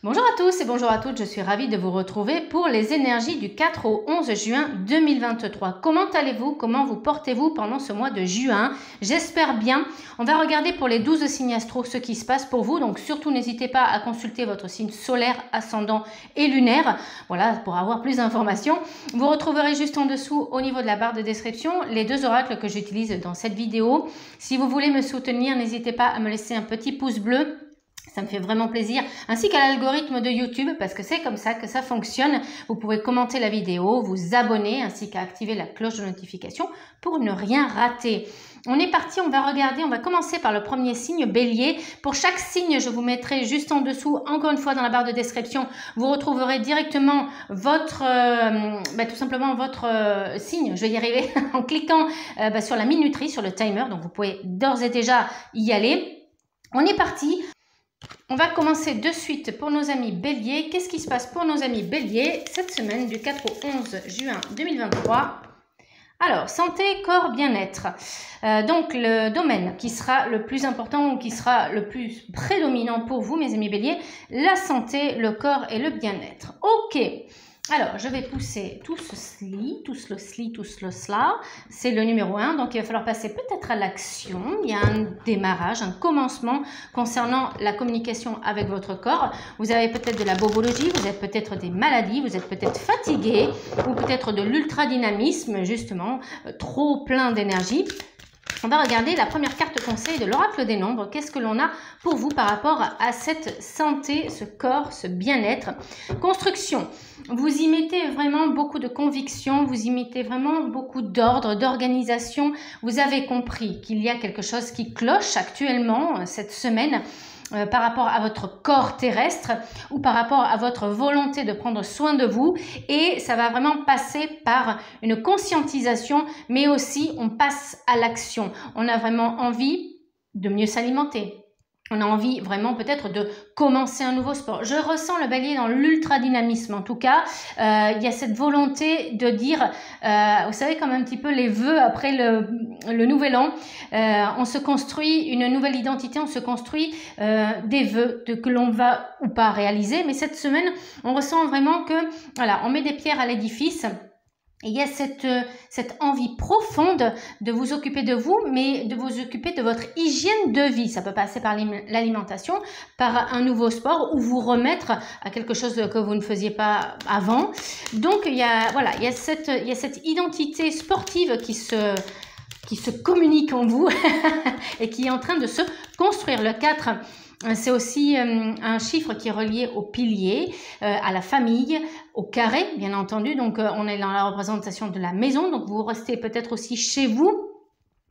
Bonjour à tous et bonjour à toutes, je suis ravie de vous retrouver pour les énergies du 4 au 11 juin 2023. Comment allez-vous? Comment vous portez-vous pendant ce mois de juin? J'espère bien. On va regarder pour les 12 signes astro ce qui se passe pour vous, donc surtout n'hésitez pas à consulter votre signe solaire, ascendant et lunaire, voilà, pour avoir plus d'informations. Vous retrouverez juste en dessous au niveau de la barre de description les deux oracles que j'utilise dans cette vidéo. Si vous voulez me soutenir, n'hésitez pas à me laisser un petit pouce bleu. Ça me fait vraiment plaisir, ainsi qu'à l'algorithme de YouTube, parce que c'est comme ça que ça fonctionne. Vous pouvez commenter la vidéo, vous abonner, ainsi qu'à activer la cloche de notification pour ne rien rater. On est parti, on va regarder, on va commencer par le premier signe, Bélier. Pour chaque signe, je vous mettrai juste en dessous, encore une fois dans la barre de description, vous retrouverez directement votre, tout simplement votre signe, je vais y arriver, en cliquant sur la minuterie, sur le timer, donc vous pouvez d'ores et déjà y aller. On est parti. On va commencer de suite pour nos amis Bélier. Qu'est-ce qui se passe pour nos amis Bélier cette semaine du 4 au 11 juin 2023? Alors, santé, corps, bien-être. Donc, le domaine qui sera le plus important ou qui sera le plus prédominant pour vous, mes amis Bélier, la santé, le corps et le bien-être. Ok. Alors, je vais pousser tout ceci, tout cela. C'est le numéro 1. Donc, il va falloir passer peut-être à l'action. Il y a un démarrage, un commencement concernant la communication avec votre corps. Vous avez peut-être de la bobologie, vous avez peut-être des maladies, vous êtes peut-être fatigué ou peut-être de l'ultradynamisme, justement, trop plein d'énergie. On va regarder la première carte conseil de l'oracle des nombres. Qu'est-ce que l'on a pour vous par rapport à cette santé, ce corps, ce bien-être? Construction. Vous y mettez vraiment beaucoup de conviction, vous y mettez vraiment beaucoup d'ordre, d'organisation. Vous avez compris qu'il y a quelque chose qui cloche actuellement cette semaine par rapport à votre corps terrestre ou par rapport à votre volonté de prendre soin de vous, et ça va vraiment passer par une conscientisation, mais aussi on passe à l'action. On a vraiment envie de mieux s'alimenter. On a envie vraiment peut-être de commencer un nouveau sport. Je ressens le Bélier dans l'ultradynamisme en tout cas. Il y a cette volonté de dire, vous savez comme un petit peu les vœux après le nouvel an. On se construit une nouvelle identité, on se construit des vœux que l'on va ou pas réaliser. Mais cette semaine, on ressent vraiment que voilà, on met des pierres à l'édifice. Et il y a cette envie profonde de vous occuper de vous, mais de vous occuper de votre hygiène de vie. Ça peut passer par l'alimentation, par un nouveau sport ou vous remettre à quelque chose que vous ne faisiez pas avant. Donc, il y a cette identité sportive qui se communique en vous et qui est en train de se construire. Le 4, c'est aussi un chiffre qui est relié au pilier, à la famille, au carré, bien entendu. Donc, on est dans la représentation de la maison. Donc, vous restez peut-être aussi chez vous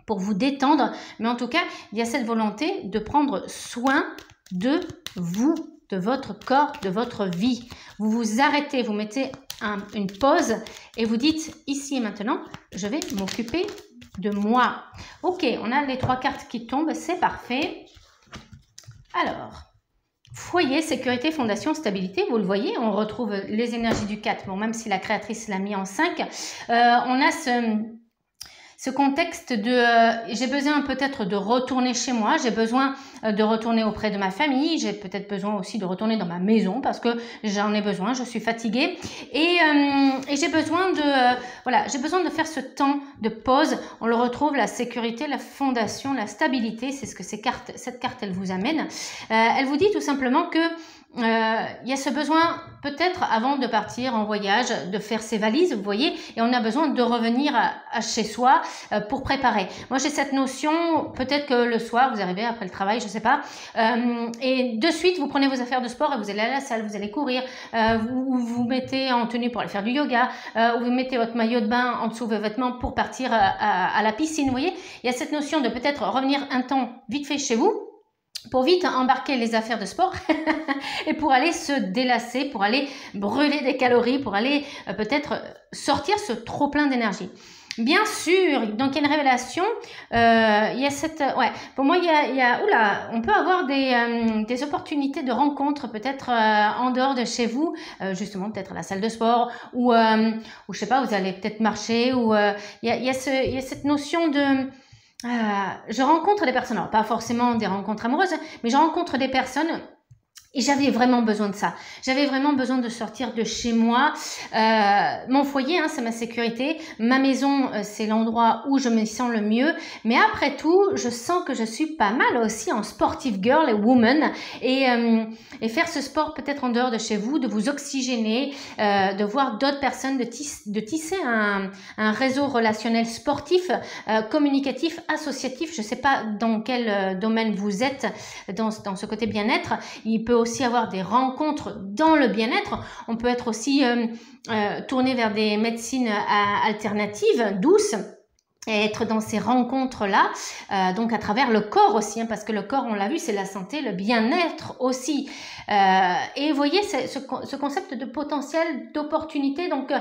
pour vous détendre. Mais en tout cas, il y a cette volonté de prendre soin de vous, de votre corps, de votre vie. Vous vous arrêtez, vous mettez une pause et vous dites ici et maintenant, je vais m'occuper de moi. Ok, on a les 3 cartes qui tombent, c'est parfait. Alors, foyer, sécurité, fondation, stabilité, vous le voyez, on retrouve les énergies du 4. Bon, même si la créatrice l'a mis en 5, on a ce contexte de j'ai besoin peut-être de retourner chez moi, j'ai besoin de retourner auprès de ma famille, j'ai peut-être besoin aussi de retourner dans ma maison parce que j'en ai besoin, je suis fatiguée et j'ai besoin j'ai besoin de faire ce temps de pause. On le retrouve, la sécurité, la fondation, la stabilité, c'est ce que cette carte elle vous amène. Elle vous dit tout simplement que il y a ce besoin peut-être avant de partir en voyage de faire ses valises, vous voyez, et on a besoin de revenir à chez soi pour préparer. Moi j'ai cette notion, peut-être que le soir vous arrivez après le travail, je sais pas, et de suite vous prenez vos affaires de sport et vous allez à la salle, vous allez courir, vous vous mettez en tenue pour aller faire du yoga, ou vous mettez votre maillot de bain en dessous de vos vêtements pour partir à la piscine, vous voyez. Il y a cette notion de peut-être revenir un temps vite fait chez vous pour vite embarquer les affaires de sport et pour aller se délasser, pour aller brûler des calories, pour aller peut-être sortir ce trop plein d'énergie. Bien sûr, donc il y a une révélation, il y a cette, pour moi on peut avoir des opportunités de rencontres peut-être en dehors de chez vous, justement peut-être à la salle de sport ou je sais pas, vous allez peut-être marcher ou il y a cette notion de je rencontre des personnes, alors pas forcément des rencontres amoureuses, mais je rencontre des personnes Et j'avais vraiment besoin de ça. J'avais vraiment besoin de sortir de chez moi. Mon foyer, c'est ma sécurité. Ma maison, c'est l'endroit où je me sens le mieux. Mais après tout, je sens que je suis pas mal aussi en sportive girl et woman. Et faire ce sport peut-être en dehors de chez vous, de vous oxygéner, de voir d'autres personnes, de tisser un réseau relationnel sportif, communicatif, associatif. Je sais pas dans quel domaine vous êtes dans ce côté bien-être. Il peut aussi avoir des rencontres dans le bien-être. On peut être aussi tourné vers des médecines alternatives, douces, et être dans ces rencontres-là, donc à travers le corps aussi, parce que le corps, on l'a vu, c'est la santé, le bien-être aussi. Et vous voyez, ce concept de potentiel, d'opportunité, donc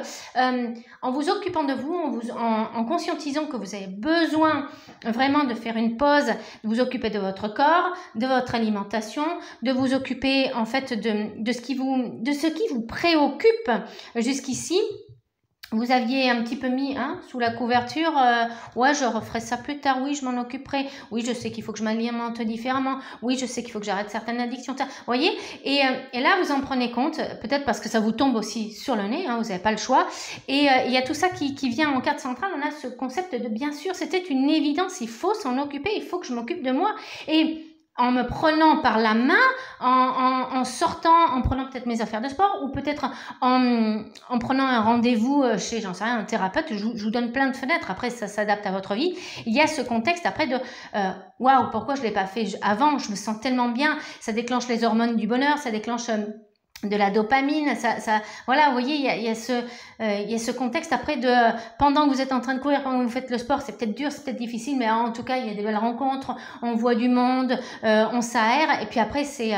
en vous occupant de vous, en conscientisant que vous avez besoin vraiment de faire une pause, de vous occuper de votre corps, de votre alimentation, de vous occuper en fait de ce qui vous préoccupe jusqu'ici. Vous aviez un petit peu mis sous la couverture, ouais, je referai ça plus tard, oui, je m'en occuperai, oui, je sais qu'il faut que je m'alimente différemment, oui, je sais qu'il faut que j'arrête certaines addictions, vous voyez, et là, vous en prenez compte, peut-être parce que ça vous tombe aussi sur le nez, vous n'avez pas le choix, et il y a tout ça qui vient en carte centrale. On a ce concept de, bien sûr, c'était une évidence, il faut s'en occuper, il faut que je m'occupe de moi, et en me prenant par la main, en sortant, en prenant peut-être mes affaires de sport, ou peut-être en prenant un rendez-vous chez, j'en sais rien, un thérapeute. Je vous donne plein de fenêtres, après ça s'adapte à votre vie. Il y a ce contexte après de waouh, pourquoi je l'ai pas fait avant, je me sens tellement bien, ça déclenche les hormones du bonheur, ça déclenche de la dopamine, voilà, vous voyez, il y a ce contexte après de pendant que vous êtes en train de courir, pendant que vous faites le sport, c'est peut-être dur, c'est peut-être difficile, mais en tout cas, il y a des belles rencontres, on voit du monde, on s'aère, et puis après, c'est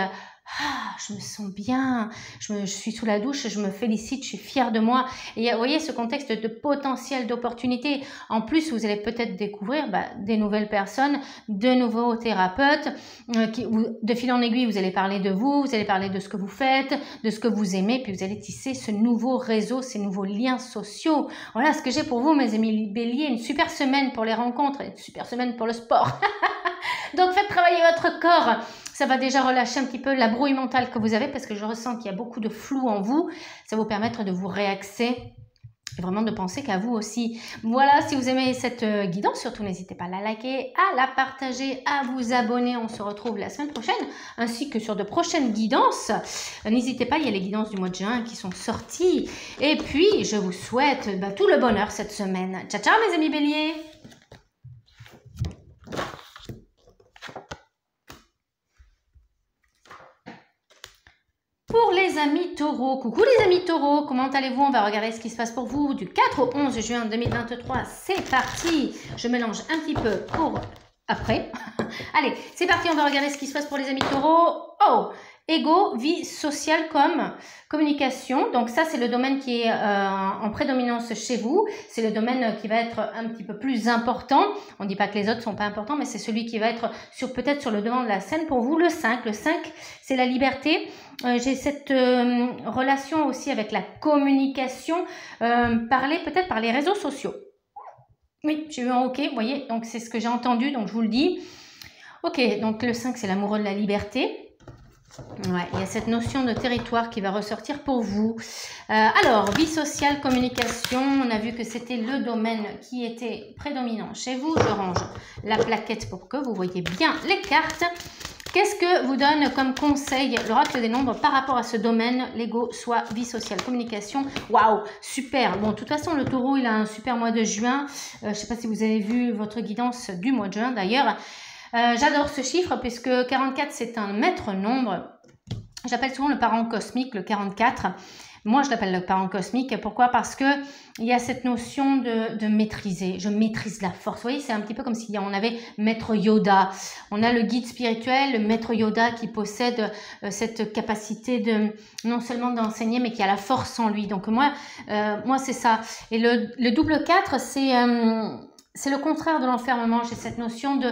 je me sens bien, je suis sous la douche, je me félicite, je suis fière de moi. Et vous voyez ce contexte de potentiel, d'opportunité. En plus, vous allez peut-être découvrir des nouvelles personnes, de nouveaux thérapeutes. De fil en aiguille, vous allez parler de vous allez parler de ce que vous faites, de ce que vous aimez, puis vous allez tisser ce nouveau réseau, ces nouveaux liens sociaux. Voilà ce que j'ai pour vous, mes amis béliers. Une super semaine pour les rencontres, une super semaine pour le sport. Donc, faites travailler votre corps. Ça va déjà relâcher un petit peu la brouille mentale que vous avez, parce que je ressens qu'il y a beaucoup de flou en vous. Ça va vous permettre de vous réaxer et vraiment de penser qu'à vous aussi. Voilà, si vous aimez cette guidance, surtout n'hésitez pas à la liker, à la partager, à vous abonner. On se retrouve la semaine prochaine, ainsi que sur de prochaines guidances. N'hésitez pas, il y a les guidances du mois de juin qui sont sorties. Et puis, je vous souhaite tout le bonheur cette semaine. Ciao, ciao mes amis béliers! Pour les amis taureaux, coucou les amis taureaux, comment allez-vous? On va regarder ce qui se passe pour vous du 4 au 11 juin 2023. C'est parti. Je mélange un petit peu pour après. Allez, c'est parti, on va regarder ce qui se passe pour les amis taureaux. Oh, ego, vie sociale comme communication. Donc ça, c'est le domaine qui est en prédominance chez vous. C'est le domaine qui va être un petit peu plus important. On ne dit pas que les autres sont pas importants, mais c'est celui qui va être peut-être sur le devant de la scène pour vous. Le 5, c'est la liberté. J'ai cette relation aussi avec la communication, parler peut-être par les réseaux sociaux. Oui, j'ai eu un OK, vous voyez, donc c'est ce que j'ai entendu, donc je vous le dis. Ok, donc le 5, c'est l'amoureux de la liberté. Ouais, il y a cette notion de territoire qui va ressortir pour vous. Alors, vie sociale, communication, on a vu que c'était le domaine qui était prédominant chez vous. Je range la plaquette pour que vous voyez bien les cartes. Qu'est-ce que vous donne comme conseil l'oracle des nombres par rapport à ce domaine, l'ego, soit vie sociale, communication? Waouh, super. Bon, de toute façon, le taureau, il a un super mois de juin. Je ne sais pas si vous avez vu votre guidance du mois de juin d'ailleurs. J'adore ce chiffre puisque 44, c'est un maître nombre. J'appelle souvent le parent cosmique, le 44. Moi, je l'appelle le parent cosmique. Pourquoi? Parce que il y a cette notion de maîtriser. Je maîtrise la force. Vous voyez, c'est un petit peu comme si on avait Maître Yoda. On a le guide spirituel, le Maître Yoda qui possède cette capacité de non seulement d'enseigner, mais qui a la force en lui. Donc moi c'est ça. Et le double 4, c'est le contraire de l'enfermement. J'ai cette notion de,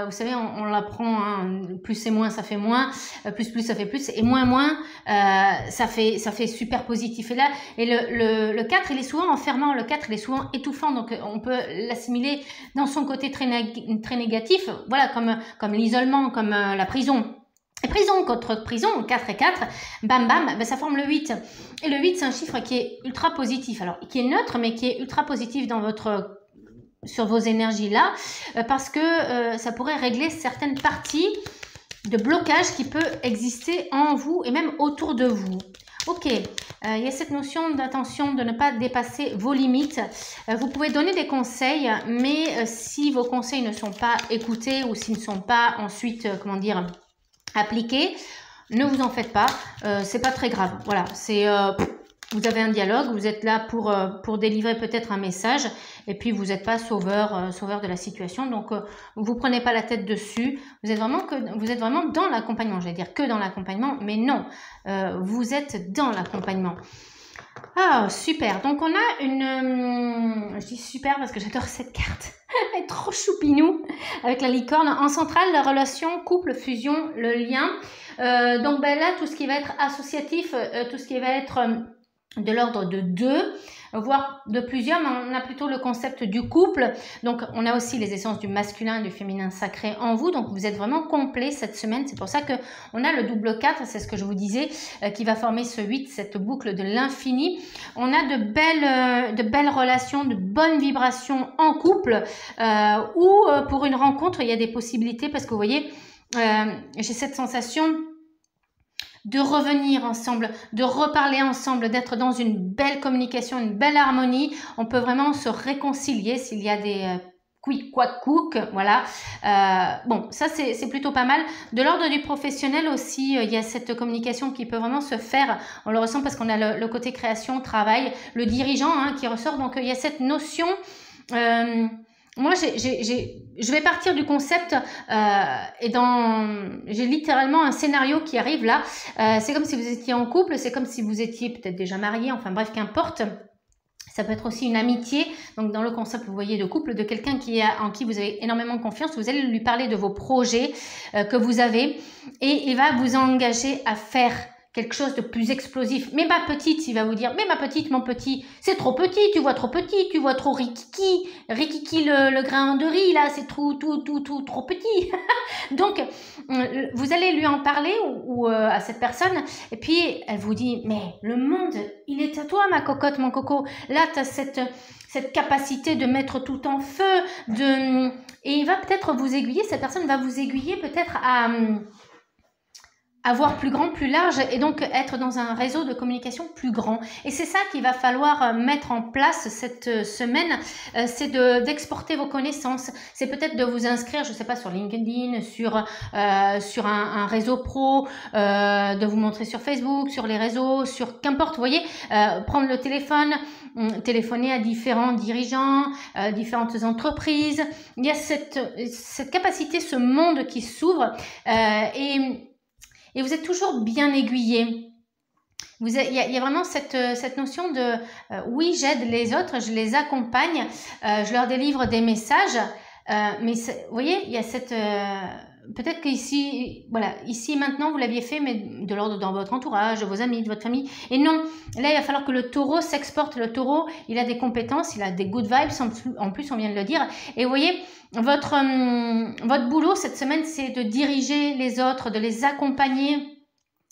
vous savez, on l'apprend, hein, plus et moins, ça fait moins, plus, ça fait plus, et moins, ça fait super positif. Et là, le 4, il est souvent enfermant, le 4, il est souvent étouffant, donc on peut l'assimiler dans son côté très négatif, voilà, comme l'isolement, comme la prison. Et prison contre prison, 4 et 4, bam bam, ben ça forme le 8. Et le 8, c'est un chiffre qui est ultra positif. Alors, qui est neutre, mais qui est ultra positif dans votre, sur vos énergies là, parce que ça pourrait régler certaines parties de blocage qui peut exister en vous et même autour de vous. Ok, il y a cette notion d'attention, de ne pas dépasser vos limites. Vous pouvez donner des conseils, mais si vos conseils ne sont pas écoutés ou s'ils ne sont pas ensuite, comment dire, appliqués, ne vous en faites pas. C'est pas très grave. Voilà, c'est... vous avez un dialogue, vous êtes là pour délivrer peut-être un message et puis vous n'êtes pas sauveur de la situation. Donc, vous ne prenez pas la tête dessus. Vous êtes vraiment dans l'accompagnement. J'allais dire que dans l'accompagnement, mais non. Vous êtes dans l'accompagnement. Ah, super. Donc, on a une... je dis super parce que j'adore cette carte. Elle est trop choupinou avec la licorne. En centrale, la relation, couple, fusion, le lien. Donc, ben là, tout ce qui va être associatif, tout ce qui va être... de l'ordre de 2, voire de plusieurs, mais on a plutôt le concept du couple. Donc, on a aussi les essences du masculin et du féminin sacré en vous. Donc, vous êtes vraiment complet cette semaine. C'est pour ça qu'on a le double 4, c'est ce que je vous disais, qui va former ce 8, cette boucle de l'infini. On a de belles relations, de bonnes vibrations en couple ou pour une rencontre, il y a des possibilités parce que vous voyez, j'ai cette sensation de revenir ensemble, de reparler ensemble, d'être dans une belle communication, une belle harmonie. On peut vraiment se réconcilier s'il y a des quick quack cook, voilà. Bon, ça c'est plutôt pas mal. De l'ordre du professionnel aussi, il y a cette communication qui peut vraiment se faire. On le ressent parce qu'on a le côté création, travail, le dirigeant qui ressort. Donc, il y a cette notion... moi, je vais partir du concept et j'ai littéralement un scénario qui arrive là. C'est comme si vous étiez en couple, c'est comme si vous étiez peut-être déjà marié, enfin bref, qu'importe. Ça peut être aussi une amitié. Donc, dans le concept, vous voyez, de couple, de quelqu'un en qui vous avez énormément confiance. Vous allez lui parler de vos projets que vous avez et il va vous engager à faire quelque chose de plus explosif. Mais ma petite, il va vous dire, mais ma petite, mon petit, c'est trop petit, tu vois trop petit, tu vois trop rikiki, rikiki le grain de riz, là, c'est trop petit. Donc, vous allez lui en parler ou à cette personne, et puis elle vous dit, mais le monde, il est à toi, ma cocotte, mon coco. Là, tu as cette capacité de mettre tout en feu, et il va peut-être vous aiguiller, cette personne va vous aiguiller peut-être à voir plus grand, plus large et donc être dans un réseau de communication plus grand. Et c'est ça qu'il va falloir mettre en place cette semaine, c'est d'exporter vos connaissances. C'est peut-être de vous inscrire, je sais pas, sur LinkedIn, sur un réseau pro, de vous montrer sur Facebook, sur les réseaux, sur qu'importe, vous voyez, prendre le téléphone, téléphoner à différents dirigeants, différentes entreprises. Il y a cette capacité, ce monde qui s'ouvre et vous êtes toujours bien aiguillé. Il y a vraiment cette notion de oui, j'aide les autres, je les accompagne, je leur délivre des messages. Mais vous voyez, il y a cette... peut-être qu'ici, voilà, ici maintenant, vous l'aviez fait, mais de l'ordre dans votre entourage, de vos amis, de votre famille. Et non, là, il va falloir que le taureau s'exporte. Le taureau, il a des compétences, il a des good vibes, en plus, on vient de le dire. Et vous voyez, votre boulot cette semaine, c'est de diriger les autres, de les accompagner,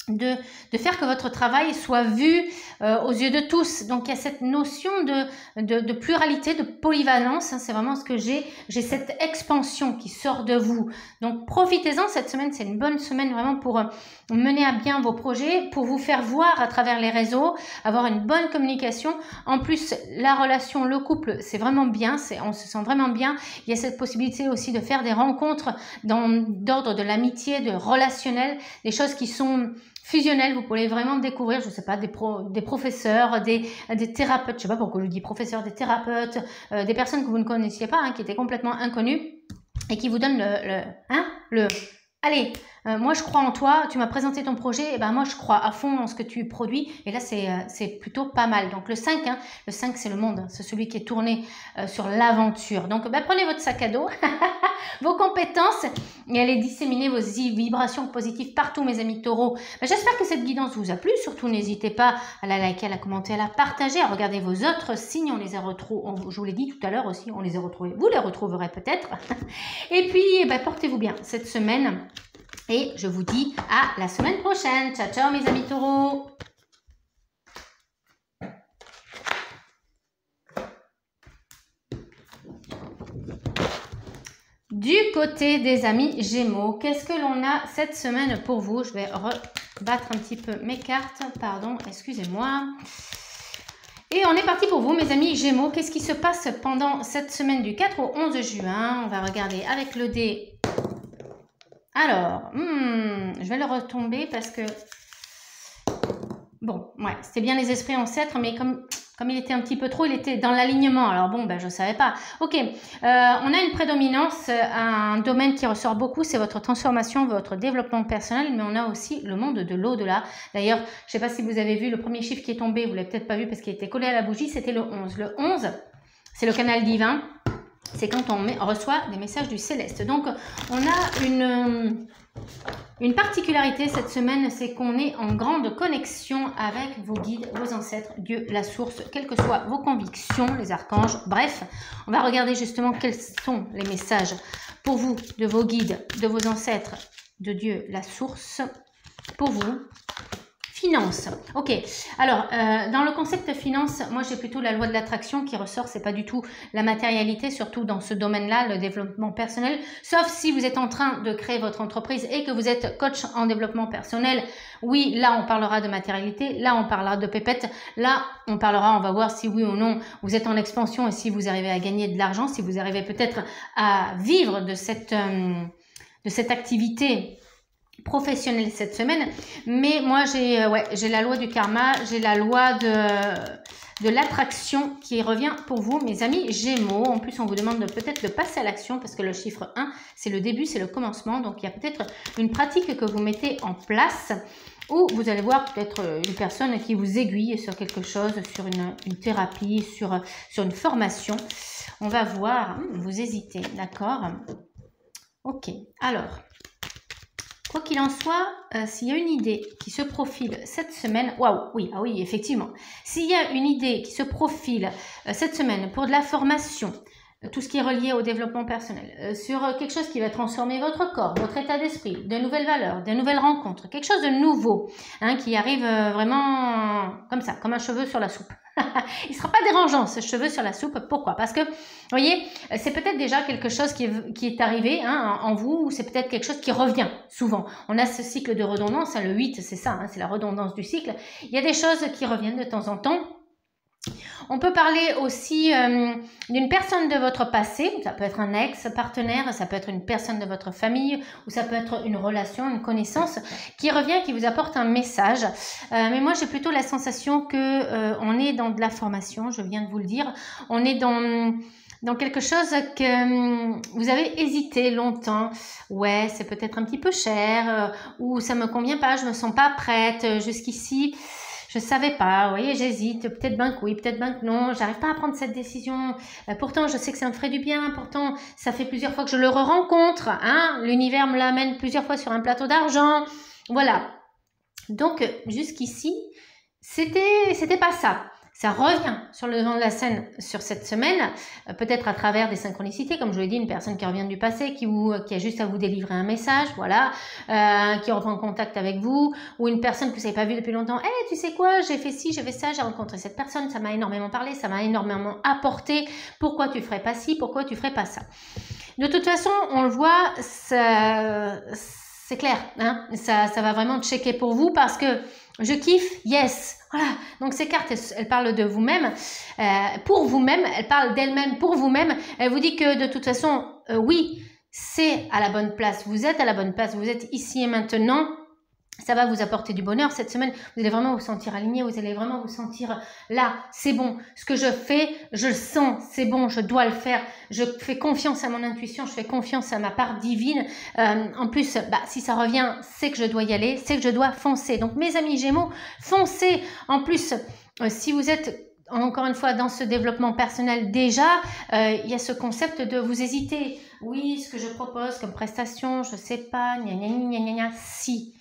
de faire que votre travail soit vu aux yeux de tous. Donc, il y a cette notion de pluralité, de polyvalence. C'est vraiment ce que j'ai. J'ai cette expansion qui sort de vous. Donc, profitez-en cette semaine. C'est une bonne semaine vraiment pour mener à bien vos projets, pour vous faire voir à travers les réseaux, avoir une bonne communication. En plus, la relation, le couple, c'est vraiment bien. On se sent vraiment bien. Il y a cette possibilité aussi de faire des rencontres d'ordre de l'amitié, de relationnel, des choses qui sont fusionnel. Vous pouvez vraiment découvrir, je ne sais pas, des professeurs, des thérapeutes, je ne sais pas pourquoi je dis professeurs, des thérapeutes, des personnes que vous ne connaissiez pas, qui étaient complètement inconnues et qui vous donnent allez, moi je crois en toi, tu m'as présenté ton projet, et ben moi je crois à fond en ce que tu produis, et là c'est plutôt pas mal. Donc le 5, le 5 c'est le monde, c'est celui qui est tourné sur l'aventure. Donc prenez votre sac à dos, vos compétences, et allez disséminer vos vibrations positives partout, mes amis taureaux. J'espère que cette guidance vous a plu, surtout n'hésitez pas à la liker, à la commenter, à la partager, à regarder vos autres signes, on les a retrouvés, je vous l'ai dit tout à l'heure aussi, on les a retrouvés, vous les retrouverez peut-être. Et puis portez-vous bien cette semaine. Et je vous dis à la semaine prochaine. Ciao, ciao mes amis taureaux. Du côté des amis Gémeaux, qu'est-ce que l'on a cette semaine pour vous? Je vais rebattre un petit peu mes cartes. Pardon, excusez-moi. Et on est parti pour vous, mes amis Gémeaux. Qu'est-ce qui se passe pendant cette semaine du 4 au 11 juin? On va regarder avec le dé. Alors, je vais le retomber parce que... Bon, ouais, c'était bien les esprits ancêtres, mais comme il était un petit peu trop, il était dans l'alignement. Alors bon, ben, je ne savais pas. Ok, on a une prédominance, un domaine qui ressort beaucoup, c'est votre transformation, votre développement personnel, mais on a aussi le monde de l'au-delà. D'ailleurs, je ne sais pas si vous avez vu le premier chiffre qui est tombé, vous ne l'avez peut-être pas vu parce qu'il était collé à la bougie, c'était le 11. Le 11, c'est le canal divin. C'est quand on reçoit des messages du céleste. Donc, on a une particularité cette semaine, c'est qu'on est en grande connexion avec vos guides, vos ancêtres, Dieu, la source, quelles que soient vos convictions, les archanges. Bref, on va regarder justement quels sont les messages pour vous, de vos guides, de vos ancêtres, de Dieu, la source, pour vous. Finance. Ok. Alors, dans le concept finance, moi j'ai plutôt la loi de l'attraction qui ressort. C'est pas du tout la matérialité, surtout dans ce domaine-là, le développement personnel. Sauf si vous êtes en train de créer votre entreprise et que vous êtes coach en développement personnel. Oui, là on parlera de matérialité. Là on parlera de pépette. Là on parlera, on va voir si oui ou non vous êtes en expansion et si vous arrivez à gagner de l'argent, si vous arrivez peut-être à vivre de cette activité professionnelle cette semaine. Mais moi j'ai la loi du karma, j'ai la loi de l'attraction qui revient pour vous, mes amis Gémeaux. En plus on vous demande de peut-être de passer à l'action parce que le chiffre 1 c'est le début, c'est le commencement. Donc il y a peut-être une pratique que vous mettez en place ou vous allez voir peut-être une personne qui vous aiguille sur quelque chose, sur une thérapie, sur une formation. On va voir, vous hésitez, d'accord? Ok, alors quoi qu'il en soit, s'il y a une idée qui se profile cette semaine, waouh, oui, ah oui, effectivement. S'il y a une idée qui se profile cette semaine pour de la formation, tout ce qui est relié au développement personnel, sur quelque chose qui va transformer votre corps, votre état d'esprit, de nouvelles valeurs, de nouvelles rencontres, quelque chose de nouveau, hein, qui arrive vraiment comme ça, comme un cheveu sur la soupe. Il ne sera pas dérangeant ce cheveu sur la soupe. Pourquoi? Parce que, vous voyez, c'est peut-être déjà quelque chose qui est arrivé en vous, ou c'est peut-être quelque chose qui revient souvent. On a ce cycle de redondance, le 8, c'est ça, c'est la redondance du cycle. Il y a des choses qui reviennent de temps en temps. On peut parler aussi d'une personne de votre passé, ça peut être un ex-partenaire, ça peut être une personne de votre famille, ou ça peut être une relation, une connaissance qui revient, qui vous apporte un message. Mais moi, j'ai plutôt la sensation que on est dans de la formation, je viens de vous le dire. On est dans quelque chose que vous avez hésité longtemps. Ouais, c'est peut-être un petit peu cher, ou ça me convient pas, je me sens pas prête jusqu'ici. Je savais pas, vous voyez, j'hésite, peut-être ben que oui, peut-être ben que non, j'arrive pas à prendre cette décision. Pourtant, je sais que ça me ferait du bien, pourtant, ça fait plusieurs fois que je le rencontre, hein. L'univers me l'amène plusieurs fois sur un plateau d'argent. Voilà. Donc, jusqu'ici, c'était pas ça. Ça revient sur le devant de la scène sur cette semaine, peut-être à travers des synchronicités, comme je vous l'ai dit, une personne qui revient du passé, qui a juste à vous délivrer un message, voilà, qui reprend contact avec vous, ou une personne que vous n'avez pas vue depuis longtemps. Hey, tu sais quoi, j'ai fait ci, j'ai fait ça, j'ai rencontré cette personne, ça m'a énormément parlé, ça m'a énormément apporté. Pourquoi tu ferais pas ci, pourquoi tu ferais pas ça? De toute façon, on le voit, c'est clair, hein, ça va vraiment checker pour vous parce que je kiffe, yes. Voilà, donc ces cartes, elles parlent de vous-même, pour vous-même, elles parlent d'elles-mêmes pour vous-même. Elle vous dit que de toute façon, oui, c'est à la bonne place, vous êtes à la bonne place, vous êtes ici et maintenant. Ça va vous apporter du bonheur cette semaine, vous allez vraiment vous sentir aligné, vous allez vraiment vous sentir là, c'est bon, ce que je fais, je le sens, c'est bon, je dois le faire, je fais confiance à mon intuition, je fais confiance à ma part divine. En plus, si ça revient, c'est que je dois y aller, c'est que je dois foncer. Donc mes amis Gémeaux, foncez. En plus, si vous êtes encore une fois dans ce développement personnel déjà, il y a ce concept de vous hésiter. Oui, ce que je propose comme prestation, je sais pas, gna gna gna gna gna, si.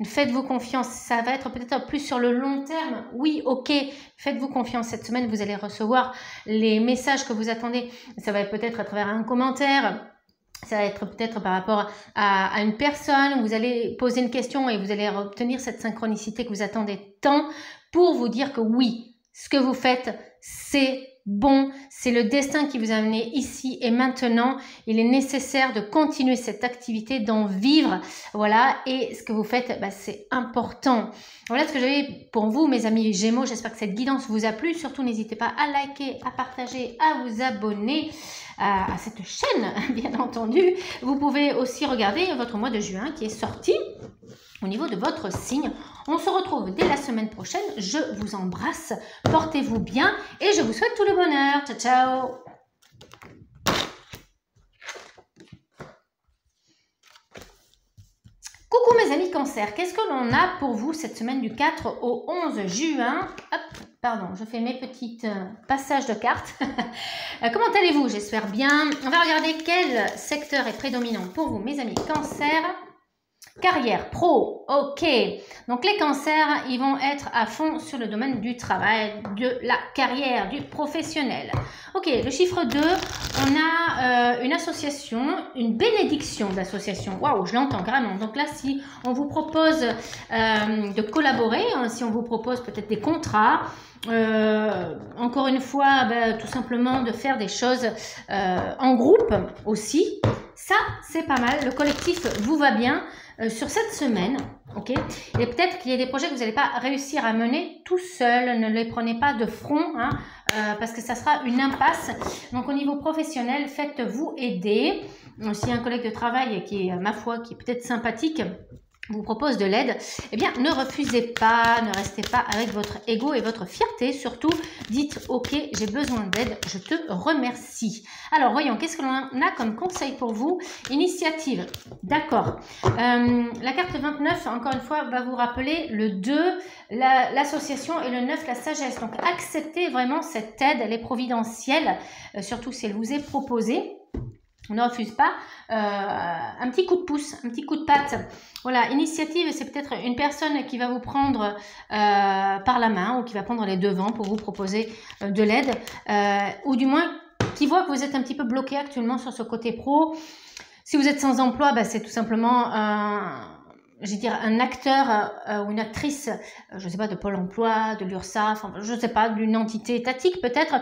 Faites-vous confiance, ça va être peut-être plus sur le long terme. Oui, ok, faites-vous confiance. Cette semaine, vous allez recevoir les messages que vous attendez. Ça va être peut-être à travers un commentaire. Ça va être peut-être par rapport à une personne. Vous allez poser une question et vous allez obtenir cette synchronicité que vous attendez tant pour vous dire que oui, ce que vous faites, c'est bon. C'est le destin qui vous a amené ici et maintenant. Il est nécessaire de continuer cette activité, d'en vivre. Voilà. Et ce que vous faites, bah, c'est important. Voilà ce que j'avais pour vous, mes amis Gémeaux. J'espère que cette guidance vous a plu. Surtout, n'hésitez pas à liker, à partager, à vous abonner à cette chaîne, bien entendu. Vous pouvez aussi regarder votre mois de juin qui est sorti au niveau de votre signe. On se retrouve dès la semaine prochaine. Je vous embrasse. Portez-vous bien et je vous souhaite tout le bonheur. Ciao, ciao! Coucou mes amis Cancer, qu'est-ce que l'on a pour vous cette semaine du 4 au 11 juin? Hop, pardon, je fais mes petits passages de cartes. Comment allez-vous? J'espère bien. On va regarder quel secteur est prédominant pour vous mes amis Cancer. Carrière, pro, ok. Donc les cancers, ils vont être à fond sur le domaine du travail, de la carrière, du professionnel. Ok, le chiffre 2, on a une association, une bénédiction d'association. Waouh, je l'entends carrément. Donc là, si on vous propose de collaborer, hein, si on vous propose peut-être des contrats, encore une fois, tout simplement de faire des choses en groupe aussi, ça c'est pas mal. Le collectif vous va bien. Sur cette semaine, ok, et peut-être qu'il y a des projets que vous n'allez pas réussir à mener tout seul, ne les prenez pas de front, hein, parce que ça sera une impasse. Donc au niveau professionnel, faites-vous aider. S'il y a un collègue de travail qui est, ma foi, qui est peut-être sympathique, vous propose de l'aide, eh bien ne refusez pas, ne restez pas avec votre ego et votre fierté, surtout dites ok, j'ai besoin d'aide, je te remercie. Alors voyons, qu'est-ce que l'on a comme conseil pour vous? Initiative, d'accord. La carte 29, encore une fois, va vous rappeler le 2, l'association, et le 9, la sagesse. Donc acceptez vraiment cette aide, elle est providentielle, surtout si elle vous est proposée. On ne refuse pas un petit coup de pouce, un petit coup de patte. Voilà, initiative, c'est peut-être une personne qui va vous prendre par la main ou qui va prendre les devants pour vous proposer de l'aide, ou du moins qui voit que vous êtes un petit peu bloqué actuellement sur ce côté pro. Si vous êtes sans emploi, c'est tout simplement un acteur ou une actrice, je ne sais pas, de Pôle emploi, de l'URSSAF, je ne sais pas, d'une entité étatique peut-être,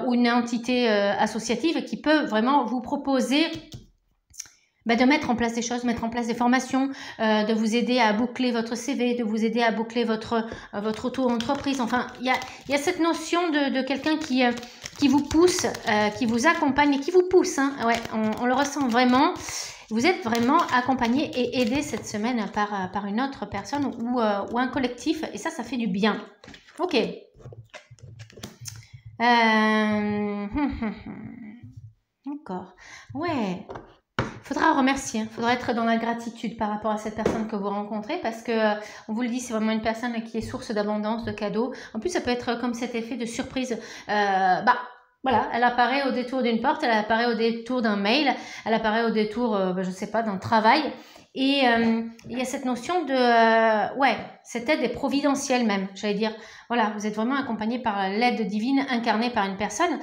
ou une entité associative qui peut vraiment vous proposer de mettre en place des choses, mettre en place des formations, de vous aider à boucler votre CV, de vous aider à boucler votre auto-entreprise. Enfin, il y a cette notion de quelqu'un qui vous pousse, qui vous accompagne et qui vous pousse. Hein. Ouais, on le ressent vraiment. Vous êtes vraiment accompagné et aidé cette semaine par une autre personne ou un collectif. Et ça fait du bien. Ok. D'accord. Ouais. Faudra remercier, il faudra être dans la gratitude par rapport à cette personne que vous rencontrez parce que, on vous le dit, c'est vraiment une personne qui est source d'abondance, de cadeaux. En plus, ça peut être comme cet effet de surprise. Voilà, elle apparaît au détour d'une porte, elle apparaît au détour d'un mail, elle apparaît au détour, je ne sais pas, d'un travail. Et il y a cette notion de, cette aide est providentielle même, j'allais dire. Voilà, vous êtes vraiment accompagné par l'aide divine incarnée par une personne.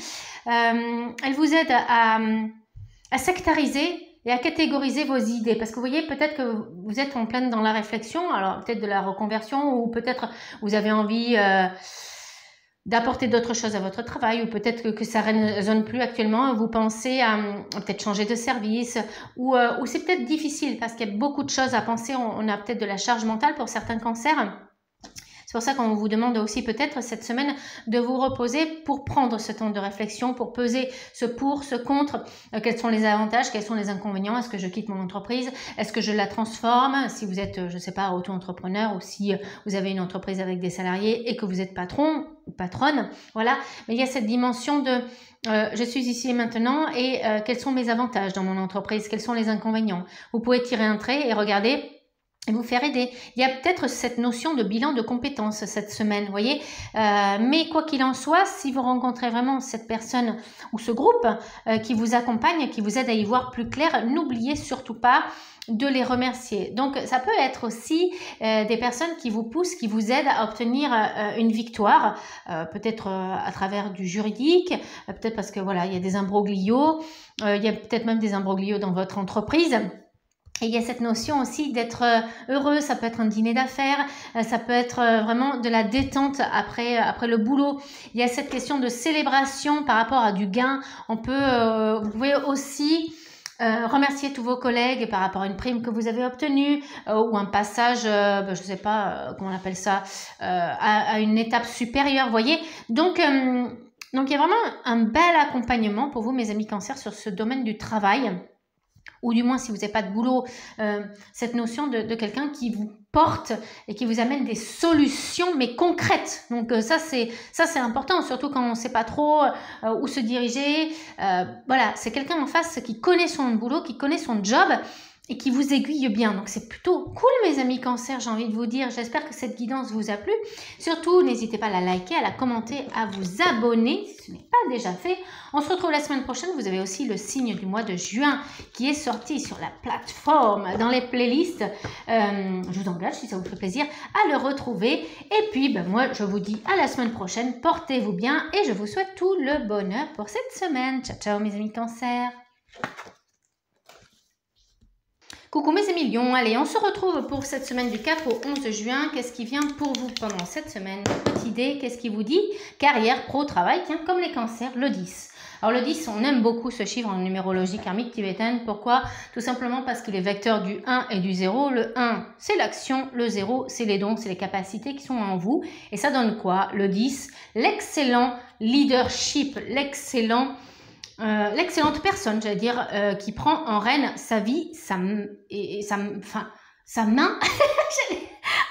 Elle vous aide à sectariser et à catégoriser vos idées. Parce que vous voyez, peut-être que vous êtes en pleine dans la réflexion, alors peut-être de la reconversion, ou peut-être vous avez envie d'apporter d'autres choses à votre travail, ou peut-être que ça ne résonne plus actuellement, vous pensez à peut-être changer de service, ou c'est peut-être difficile, parce qu'il y a beaucoup de choses à penser, on a peut-être de la charge mentale pour certains cancers. C'est pour ça qu'on vous demande aussi peut-être cette semaine de vous reposer pour prendre ce temps de réflexion, pour peser ce pour, ce contre, quels sont les avantages, quels sont les inconvénients, est-ce que je quitte mon entreprise, est-ce que je la transforme, si vous êtes, je ne sais pas, auto-entrepreneur ou si vous avez une entreprise avec des salariés et que vous êtes patron ou patronne, voilà. Mais il y a cette dimension de je suis ici et maintenant et quels sont mes avantages dans mon entreprise, quels sont les inconvénients. Vous pouvez tirer un trait et regarder et vous faire aider. Il y a peut-être cette notion de bilan de compétences cette semaine, vous voyez. Mais quoi qu'il en soit, si vous rencontrez vraiment cette personne ou ce groupe qui vous accompagne, qui vous aide à y voir plus clair, n'oubliez surtout pas de les remercier. Donc, ça peut être aussi des personnes qui vous poussent, qui vous aident à obtenir une victoire, peut-être à travers du juridique, peut-être parce que voilà, il y a des imbroglios, il y a peut-être même des imbroglios dans votre entreprise. Et il y a cette notion aussi d'être heureux, ça peut être un dîner d'affaires, ça peut être vraiment de la détente après le boulot. Il y a cette question de célébration par rapport à du gain. On peut, vous pouvez aussi remercier tous vos collègues par rapport à une prime que vous avez obtenue ou un passage, je ne sais pas comment on appelle ça, à une étape supérieure, vous voyez. Donc, il y a vraiment un bel accompagnement pour vous, mes amis Cancer, sur ce domaine du travail. Ou du moins si vous n'avez pas de boulot, cette notion de quelqu'un qui vous porte et qui vous amène des solutions mais concrètes. Donc ça c'est important, surtout quand on ne sait pas trop où se diriger. Voilà, c'est quelqu'un en face qui connaît son boulot, qui connaît son job et qui vous aiguille bien. Donc c'est plutôt cool mes amis Cancer, j'ai envie de vous dire. J'espère que cette guidance vous a plu. Surtout, n'hésitez pas à la liker, à la commenter, à vous abonner si ce n'est pas déjà fait. On se retrouve la semaine prochaine. Vous avez aussi le signe du mois de juin qui est sorti sur la plateforme, dans les playlists. Je vous engage, si ça vous fait plaisir, à le retrouver. Et puis, moi, je vous dis à la semaine prochaine. Portez-vous bien et je vous souhaite tout le bonheur pour cette semaine. Ciao, ciao mes amis Cancer. Coucou mes amis Lions, allez on se retrouve pour cette semaine du 4 au 11 juin. Qu'est-ce qui vient pour vous pendant cette semaine? Petite idée, qu'est-ce qui vous dit? Carrière, pro, travail, tiens, comme les cancers, le 10. Alors le 10, on aime beaucoup ce chiffre en numérologie karmique tibétaine. Pourquoi? Tout simplement parce qu'il est vecteur du 1 et du 0. Le 1, c'est l'action. Le 0, c'est les dons, c'est les capacités qui sont en vous. Et ça donne quoi? Le 10, l'excellent leadership, l'excellente personne, j'allais dire, qui prend en rêne sa vie, sa main,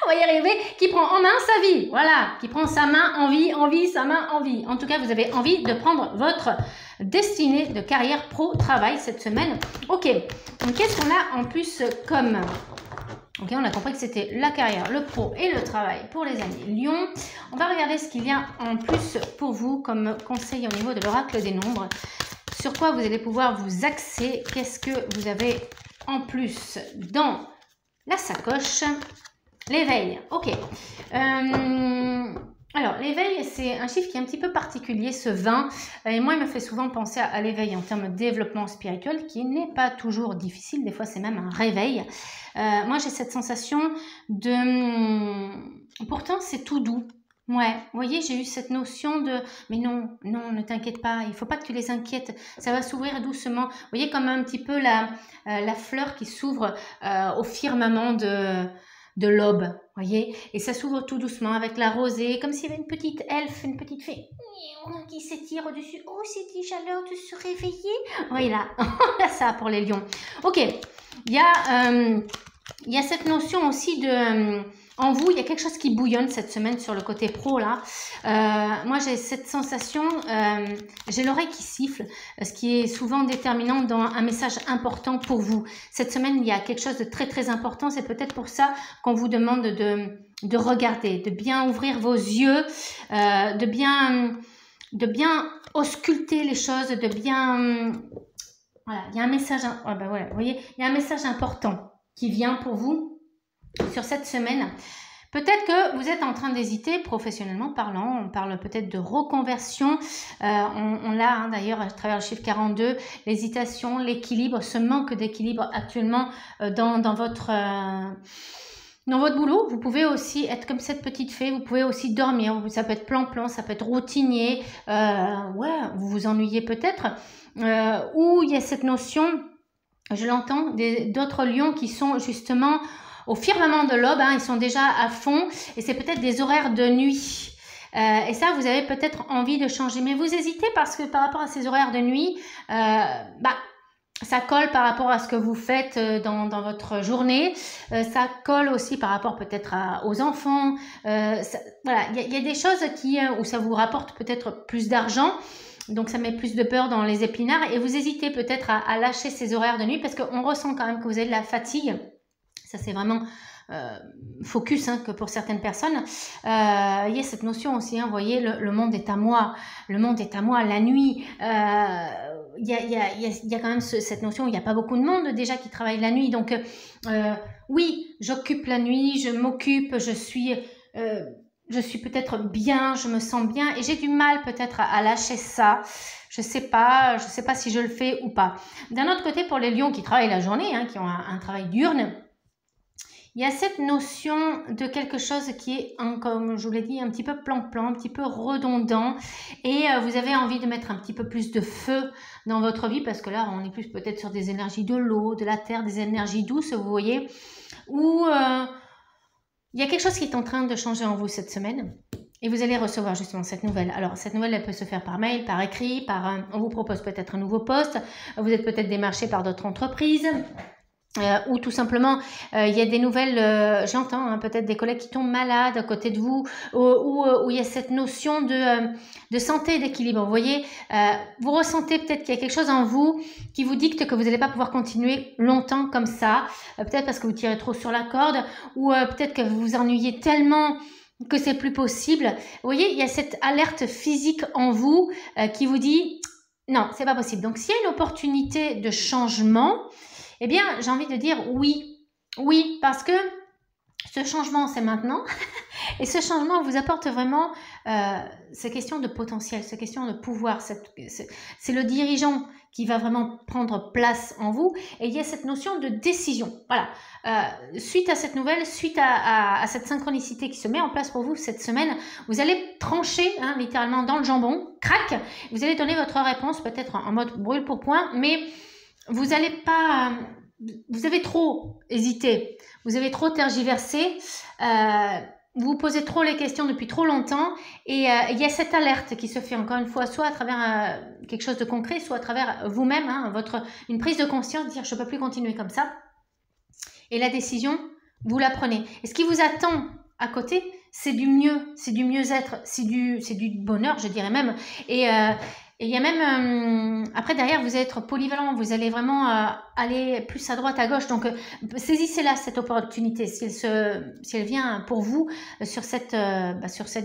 on va y arriver, qui prend en main sa vie, voilà, qui prend sa main en vie, sa main en vie. En tout cas, vous avez envie de prendre votre destinée de carrière pro-travail cette semaine. Ok, donc qu'est-ce qu'on a en plus comme... Ok, on a compris que c'était la carrière, le pro et le travail pour les amis Lions. On va regarder ce qu'il y a en plus pour vous comme conseil au niveau de l'oracle des nombres. Sur quoi vous allez pouvoir vous axer? Qu'est-ce que vous avez en plus dans la sacoche? L'éveil, ok. Alors, l'éveil, c'est un chiffre qui est un petit peu particulier, ce 20. Et moi, il me fait souvent penser à l'éveil en termes de développement spirituel, qui n'est pas toujours difficile. Des fois, c'est même un réveil. Moi, j'ai cette sensation de... Pourtant, c'est tout doux. Ouais, vous voyez, j'ai eu cette notion de « mais non, ne t'inquiète pas, il ne faut pas que tu les inquiètes, ça va s'ouvrir doucement ». Vous voyez comme un petit peu la fleur qui s'ouvre au firmament de l'aube, voyez, et ça s'ouvre tout doucement avec la rosée, comme s'il y avait une petite elfe, une petite fée qui s'étire au-dessus. Oh, c'est déjà l'heure de se réveiller. Voilà, on a ça pour les lions. Ok, il y a cette notion aussi de... en vous, il y a quelque chose qui bouillonne cette semaine sur le côté pro là. Moi, j'ai cette sensation, j'ai l'oreille qui siffle, ce qui est souvent déterminant dans un message important pour vous. Cette semaine, il y a quelque chose de très très important. C'est peut-être pour ça qu'on vous demande de regarder, de bien ouvrir vos yeux, de bien ausculter les choses, de bien... Voilà, il y a un message, voilà, vous voyez, il y a un message important qui vient pour vous sur cette semaine. Peut-être que vous êtes en train d'hésiter professionnellement parlant, on parle peut-être de reconversion, on l'a d'ailleurs à travers le chiffre 42, l'hésitation, l'équilibre, ce manque d'équilibre actuellement dans votre boulot. Vous pouvez aussi être comme cette petite fée, vous pouvez aussi dormir, ça peut être plan-plan, ça peut être routinier, ouais, vous vous ennuyez peut-être, ou il y a cette notion, je l'entends, d'autres lions qui sont justement au firmament de l'aube, ils sont déjà à fond et c'est peut-être des horaires de nuit. Et ça, vous avez peut-être envie de changer. Mais vous hésitez parce que par rapport à ces horaires de nuit, ça colle par rapport à ce que vous faites dans votre journée. Ça colle aussi par rapport peut-être aux enfants. Voilà, il y a des choses où ça vous rapporte peut-être plus d'argent. Donc, ça met plus de peur dans les épinards. Et vous hésitez peut-être à lâcher ces horaires de nuit parce qu'on ressent quand même que vous avez de la fatigue. Ça, c'est vraiment focus hein, que pour certaines personnes. Il y a cette notion aussi, hein, vous voyez, le monde est à moi, le monde est à moi, la nuit. Il y a quand même cette notion, il n'y a pas beaucoup de monde déjà qui travaille la nuit, donc oui, j'occupe la nuit, je m'occupe, je suis peut-être bien, je me sens bien et j'ai du mal peut-être à lâcher ça. Je sais pas si je le fais ou pas. D'un autre côté, pour les lions qui travaillent la journée, hein, qui ont un travail diurne, il y a cette notion de quelque chose qui est, comme je vous l'ai dit, un petit peu plan-plan, un petit peu redondant et vous avez envie de mettre un petit peu plus de feu dans votre vie parce que là, on est plus peut-être sur des énergies de l'eau, de la terre, des énergies douces, vous voyez, où il y a quelque chose qui est en train de changer en vous cette semaine. Et vous allez recevoir justement cette nouvelle. Alors, cette nouvelle, elle peut se faire par mail, par écrit, on vous propose peut-être un nouveau poste, vous êtes peut-être démarché par d'autres entreprises. Ou tout simplement, il y a des nouvelles, j'entends hein, peut-être des collègues qui tombent malades à côté de vous, où il y a cette notion de santé et d'équilibre. Vous voyez, vous ressentez peut-être qu'il y a quelque chose en vous qui vous dicte que vous n'allez pas pouvoir continuer longtemps comme ça, peut-être parce que vous tirez trop sur la corde, ou peut-être que vous vous ennuyez tellement que c'est plus possible. Vous voyez, il y a cette alerte physique en vous qui vous dit non, c'est pas possible. Donc, s'il y a une opportunité de changement, eh bien, j'ai envie de dire oui. Oui, parce que ce changement, c'est maintenant. Et ce changement vous apporte vraiment ces questions de potentiel, ces questions de pouvoir. C'est le dirigeant qui va vraiment prendre place en vous. Et il y a cette notion de décision. Voilà. Suite à cette nouvelle, suite à cette synchronicité qui se met en place pour vous cette semaine, vous allez trancher hein, littéralement dans le jambon. Crac. Vous allez donner votre réponse peut-être en mode brûle pour point, mais vous n'allez pas... Vous avez trop hésité, vous avez trop tergiversé, vous vous posez trop les questions depuis trop longtemps et il y a cette alerte qui se fait encore une fois, soit à travers quelque chose de concret, soit à travers vous-même, hein, une prise de conscience, dire je ne peux plus continuer comme ça. Et la décision, vous la prenez. Et ce qui vous attend à côté, c'est du mieux, c'est du mieux-être, c'est du bonheur, je dirais même. Et il y a même, après derrière, vous allez être polyvalent, vous allez vraiment aller plus à droite, à gauche. Donc, saisissez-la, cette opportunité, si elle vient pour vous sur cette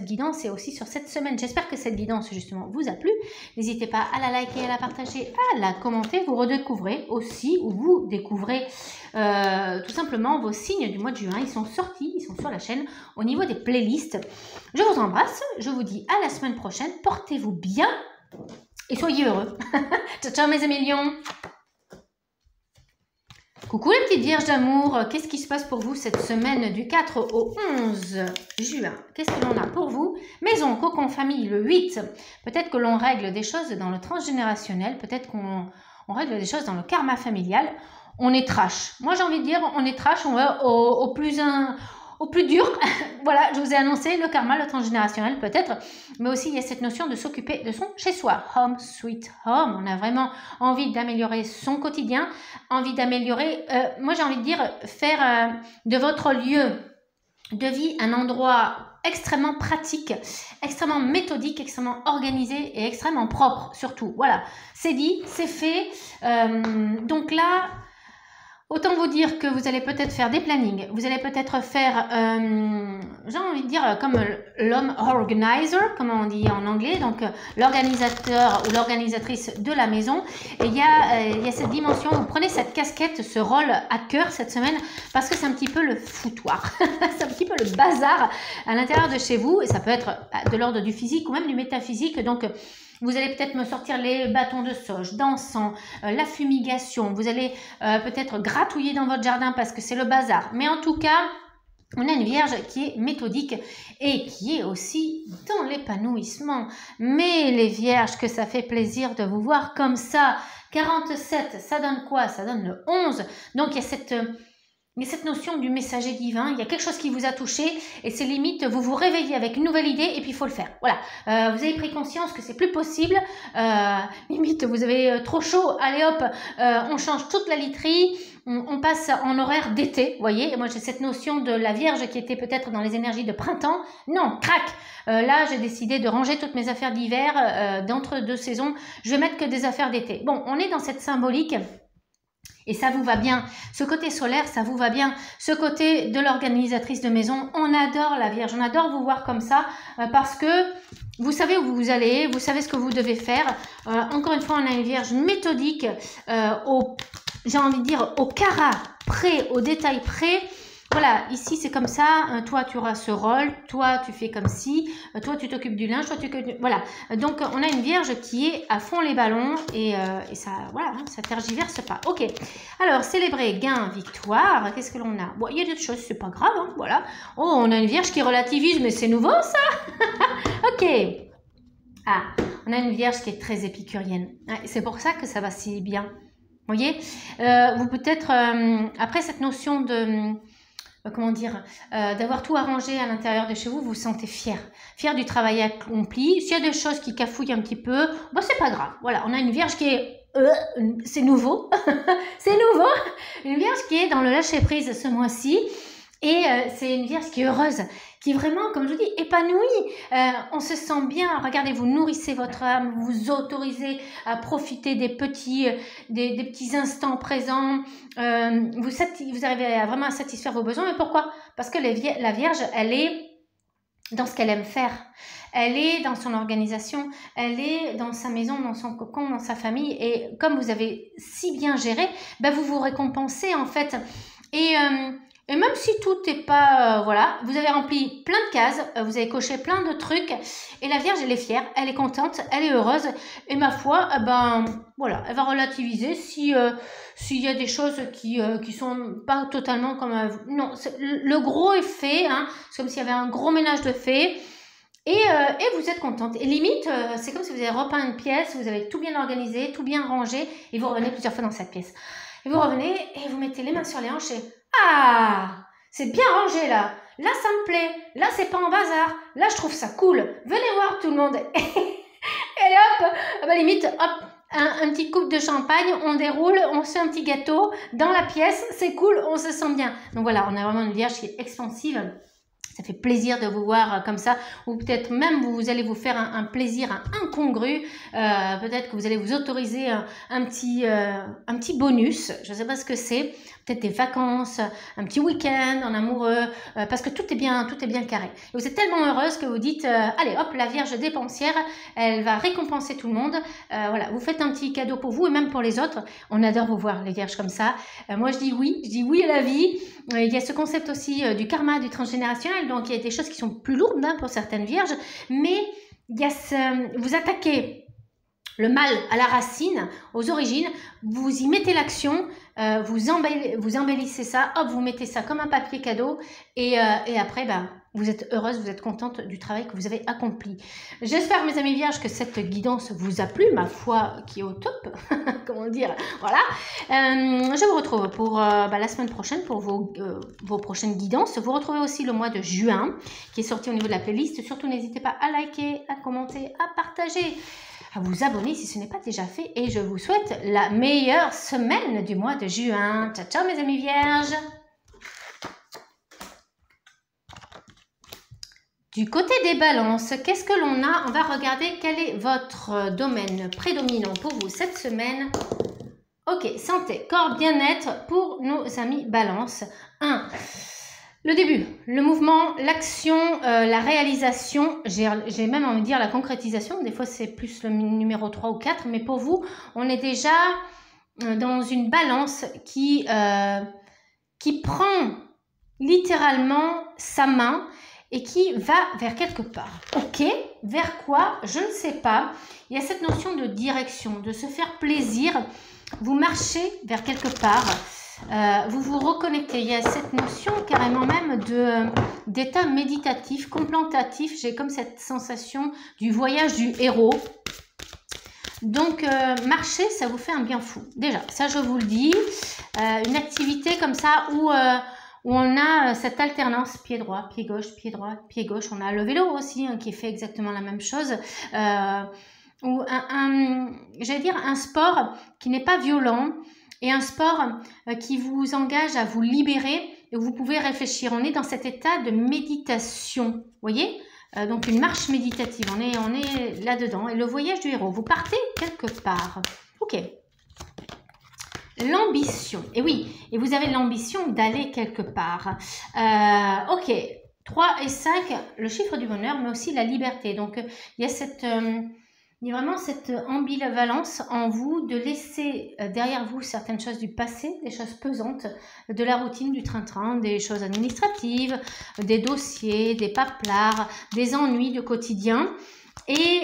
guidance et aussi sur cette semaine. J'espère que cette guidance, justement, vous a plu. N'hésitez pas à la liker, à la partager, à la commenter. Vous redécouvrez aussi, ou vous découvrez tout simplement vos signes du mois de juin. Ils sont sortis, ils sont sur la chaîne au niveau des playlists. Je vous embrasse, je vous dis à la semaine prochaine. Portez-vous bien. Et soyez heureux. Ciao, ciao mes amis lions. Coucou les petites vierges d'amour. Qu'est-ce qui se passe pour vous cette semaine du 4 au 11 juin? Qu'est-ce que l'on a pour vous? Maison, cocon, famille, le 8. Peut-être que l'on règle des choses dans le transgénérationnel. Peut-être qu'on règle des choses dans le karma familial. On est trash. Moi j'ai envie de dire, on est trash. On va au plus dur. Voilà, je vous ai annoncé le karma, le transgénérationnel peut-être, mais aussi il y a cette notion de s'occuper de son chez-soi. Home sweet home. On a vraiment envie d'améliorer son quotidien, envie d'améliorer, moi j'ai envie de dire, faire de votre lieu de vie un endroit extrêmement pratique, extrêmement méthodique, extrêmement organisé et extrêmement propre surtout. Voilà, c'est dit, c'est fait. Donc là... Autant vous dire que vous allez peut-être faire des plannings, vous allez peut-être faire, j'ai envie de dire, comme l'homme organizer, comme on dit en anglais, donc l'organisateur ou l'organisatrice de la maison. Et il y a cette dimension, vous prenez cette casquette, ce rôle à cœur cette semaine, parce que c'est un petit peu le foutoir, c'est un petit peu le bazar à l'intérieur de chez vous, et ça peut être de l'ordre du physique ou même du métaphysique, donc... Vous allez peut-être me sortir les bâtons de sauge, d'encens, la fumigation. Vous allez peut-être gratouiller dans votre jardin parce que c'est le bazar. Mais en tout cas, on a une vierge qui est méthodique et qui est aussi dans l'épanouissement. Mais les vierges, que ça fait plaisir de vous voir comme ça. 47, ça donne quoi? Ça donne le 11. Donc, il y a cette notion du messager divin, il y a quelque chose qui vous a touché et c'est limite, vous vous réveillez avec une nouvelle idée et puis il faut le faire. Voilà, vous avez pris conscience que c'est plus possible, limite vous avez trop chaud, allez hop, on change toute la literie, on passe en horaire d'été, vous voyez. Et moi j'ai cette notion de la Vierge qui était peut-être dans les énergies de printemps, non, crac, là j'ai décidé de ranger toutes mes affaires d'hiver, d'entre deux saisons, je vais mettre que des affaires d'été. Bon, on est dans cette symbolique. Et ça vous va bien. Ce côté solaire, ça vous va bien. Ce côté de l'organisatrice de maison, on adore la Vierge. On adore vous voir comme ça parce que vous savez où vous allez, vous savez ce que vous devez faire. Encore une fois, on a une Vierge méthodique, j'ai envie de dire au carat près, au détail près. Voilà, ici c'est comme ça, toi tu auras ce rôle, toi tu fais comme ci, toi tu t'occupes du linge, toi tu... Voilà, donc on a une Vierge qui est à fond les ballons et ça, voilà, hein, ça tergiverse pas. Ok, alors célébrer, gain, victoire, qu'est-ce que l'on a? Bon, il y a d'autres choses, c'est pas grave, hein, voilà. Oh, on a une Vierge qui relativise, mais c'est nouveau ça. Ok. Ah, on a une Vierge qui est très épicurienne, c'est pour ça que ça va si bien. Vous voyez, vous peut-être, après cette notion de... comment dire, d'avoir tout arrangé à l'intérieur de chez vous, vous vous sentez fier du travail accompli. S'il y a des choses qui cafouillent un petit peu, bon, c'est pas grave. Voilà, on a une Vierge qui est, c'est nouveau, c'est nouveau, une Vierge qui est dans le lâcher prise ce mois-ci. Et c'est une Vierge qui est heureuse, qui est vraiment, comme je vous dis, épanouie. On se sent bien. Regardez, vous nourrissez votre âme, vous vous autorisez à profiter des petits instants présents. Vous arrivez vraiment à satisfaire vos besoins. Mais pourquoi? Parce que la Vierge, elle est dans ce qu'elle aime faire. Elle est dans son organisation, elle est dans sa maison, dans son cocon, dans sa famille. Et comme vous avez si bien géré, ben vous vous récompensez en fait. Et même si tout n'est pas... voilà, vous avez rempli plein de cases, vous avez coché plein de trucs. Et la Vierge, elle est fière, elle est contente, elle est heureuse. Et ma foi, ben voilà, elle va relativiser s'il y a des choses qui sont pas totalement comme... non, le gros est fait, hein, c'est comme s'il y avait un gros ménage de fait. Et vous êtes contente. Et limite, c'est comme si vous avez repeint une pièce, vous avez tout bien organisé, tout bien rangé. Et vous revenez plusieurs fois dans cette pièce. Et vous revenez et vous mettez les mains sur les hanches et... ah, c'est bien rangé là. Là, ça me plaît. Là, c'est pas en bazar. Là, je trouve ça cool. Venez voir tout le monde. Et hop, bah, limite, hop, un petit coupe de champagne, on déroule, on se fait un petit gâteau dans la pièce. C'est cool, on se sent bien. Donc voilà, on a vraiment une Vierge qui est expansive. Ça fait plaisir de vous voir comme ça, ou peut-être même vous allez vous faire un plaisir incongru. Peut-être que vous allez vous autoriser un petit bonus. Je ne sais pas ce que c'est. Peut-être des vacances, un petit week-end en amoureux, parce que tout est bien carré. Et vous êtes tellement heureuse que vous dites, allez hop, la Vierge dépensière, elle va récompenser tout le monde. Voilà, vous faites un petit cadeau pour vous et même pour les autres. On adore vous voir les Vierges comme ça. Moi je dis oui à la vie. Il y a ce concept aussi du karma, du transgénérationnel, donc il y a des choses qui sont plus lourdes hein, pour certaines Vierges, mais il y a vous attaquez le mal à la racine, aux origines, vous y mettez l'action, vous embellissez ça, hop, vous mettez ça comme un papier cadeau et après, ben, vous êtes heureuse, vous êtes contente du travail que vous avez accompli. J'espère, mes amis Vierges, que cette guidance vous a plu, ma foi qui est au top, comment dire, voilà. Je vous retrouve pour la semaine prochaine pour vos prochaines guidances. Vous retrouvez aussi le mois de juin qui est sorti au niveau de la playlist. Surtout, n'hésitez pas à liker, à commenter, à partager, à vous abonner si ce n'est pas déjà fait. Et je vous souhaite la meilleure semaine du mois de juin. Ciao, ciao mes amis Vierges. Du côté des balances, qu'est-ce que l'on a? On va regarder quel est votre domaine prédominant pour vous cette semaine. Ok, santé, corps, bien-être pour nos amis balance. 1. Le début, le mouvement, l'action, la réalisation, j'ai même envie de dire la concrétisation. Des fois, c'est plus le numéro 3 ou 4, mais pour vous, on est déjà dans une balance qui prend littéralement sa main et qui va vers quelque part. Ok, vers quoi? Je ne sais pas. Il y a cette notion de direction, de se faire plaisir. Vous marchez vers quelque part, vous vous reconnectez. Il y a cette notion carrément même d'état méditatif, contemplatif. J'ai comme cette sensation du voyage du héros. Donc, marcher, ça vous fait un bien fou. Déjà, ça je vous le dis. Une activité comme ça où on a cette alternance pied droit, pied gauche, pied droit, pied gauche. On a le vélo aussi hein, qui fait exactement la même chose. Ou j'allais dire un sport qui n'est pas violent et un sport qui vous engage à vous libérer et où vous pouvez réfléchir. On est dans cet état de méditation, vous voyez, donc une marche méditative, on est là-dedans. Et le voyage du héros, vous partez quelque part. Ok. l'ambition. Et oui, et vous avez l'ambition d'aller quelque part. Ok, 3 et 5, le chiffre du bonheur, mais aussi la liberté. Donc, il y a il y a vraiment cette ambivalence en vous de laisser derrière vous certaines choses du passé, des choses pesantes, de la routine, du train-train, des choses administratives, des dossiers, des paplards, des ennuis du quotidien. Et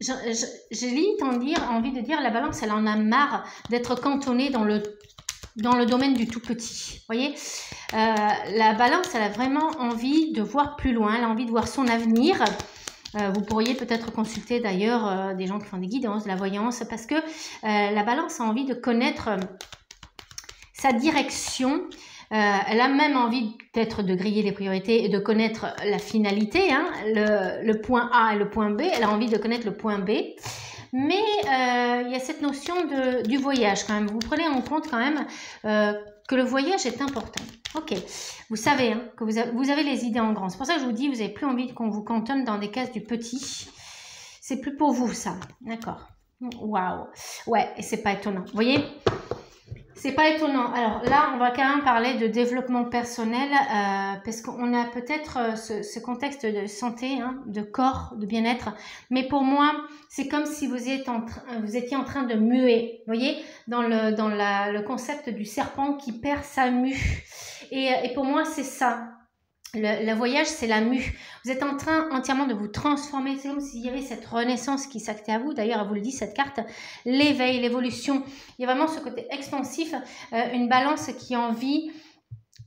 j'ai limite envie de dire, la balance, elle en a marre d'être cantonnée dans le domaine du tout petit. Vous voyez, la balance, elle a vraiment envie de voir plus loin, elle a envie de voir son avenir. Vous pourriez peut-être consulter d'ailleurs des gens qui font des guidances, de la voyance, parce que la balance a envie de connaître sa direction. Elle a même envie peut-être de griller les priorités et de connaître la finalité, hein, le point A et le point B. Elle a envie de connaître le point B. Mais il y a cette notion du voyage quand même. Vous prenez en compte quand même que le voyage est important. Ok, vous savez hein, que vous avez les idées en grand. C'est pour ça que je vous dis, vous n'avez plus envie qu'on vous cantonne dans des cases du petit. C'est plus pour vous ça, d'accord. Waouh, ouais, et c'est pas étonnant. Vous voyez, c'est pas étonnant. Alors là, on va quand même parler de développement personnel parce qu'on a peut-être ce contexte de santé, hein, de corps, de bien-être. Mais pour moi, c'est comme si vous étiez en train de muer. Vous voyez, dans le concept du serpent qui perd sa mue. Et pour moi, c'est ça. Le voyage, c'est la mue. Vous êtes en train entièrement de vous transformer. C'est comme s'il y avait cette renaissance qui s'actait à vous. D'ailleurs, elle vous le dit, cette carte, l'éveil, l'évolution. Il y a vraiment ce côté expansif, une balance qui a envie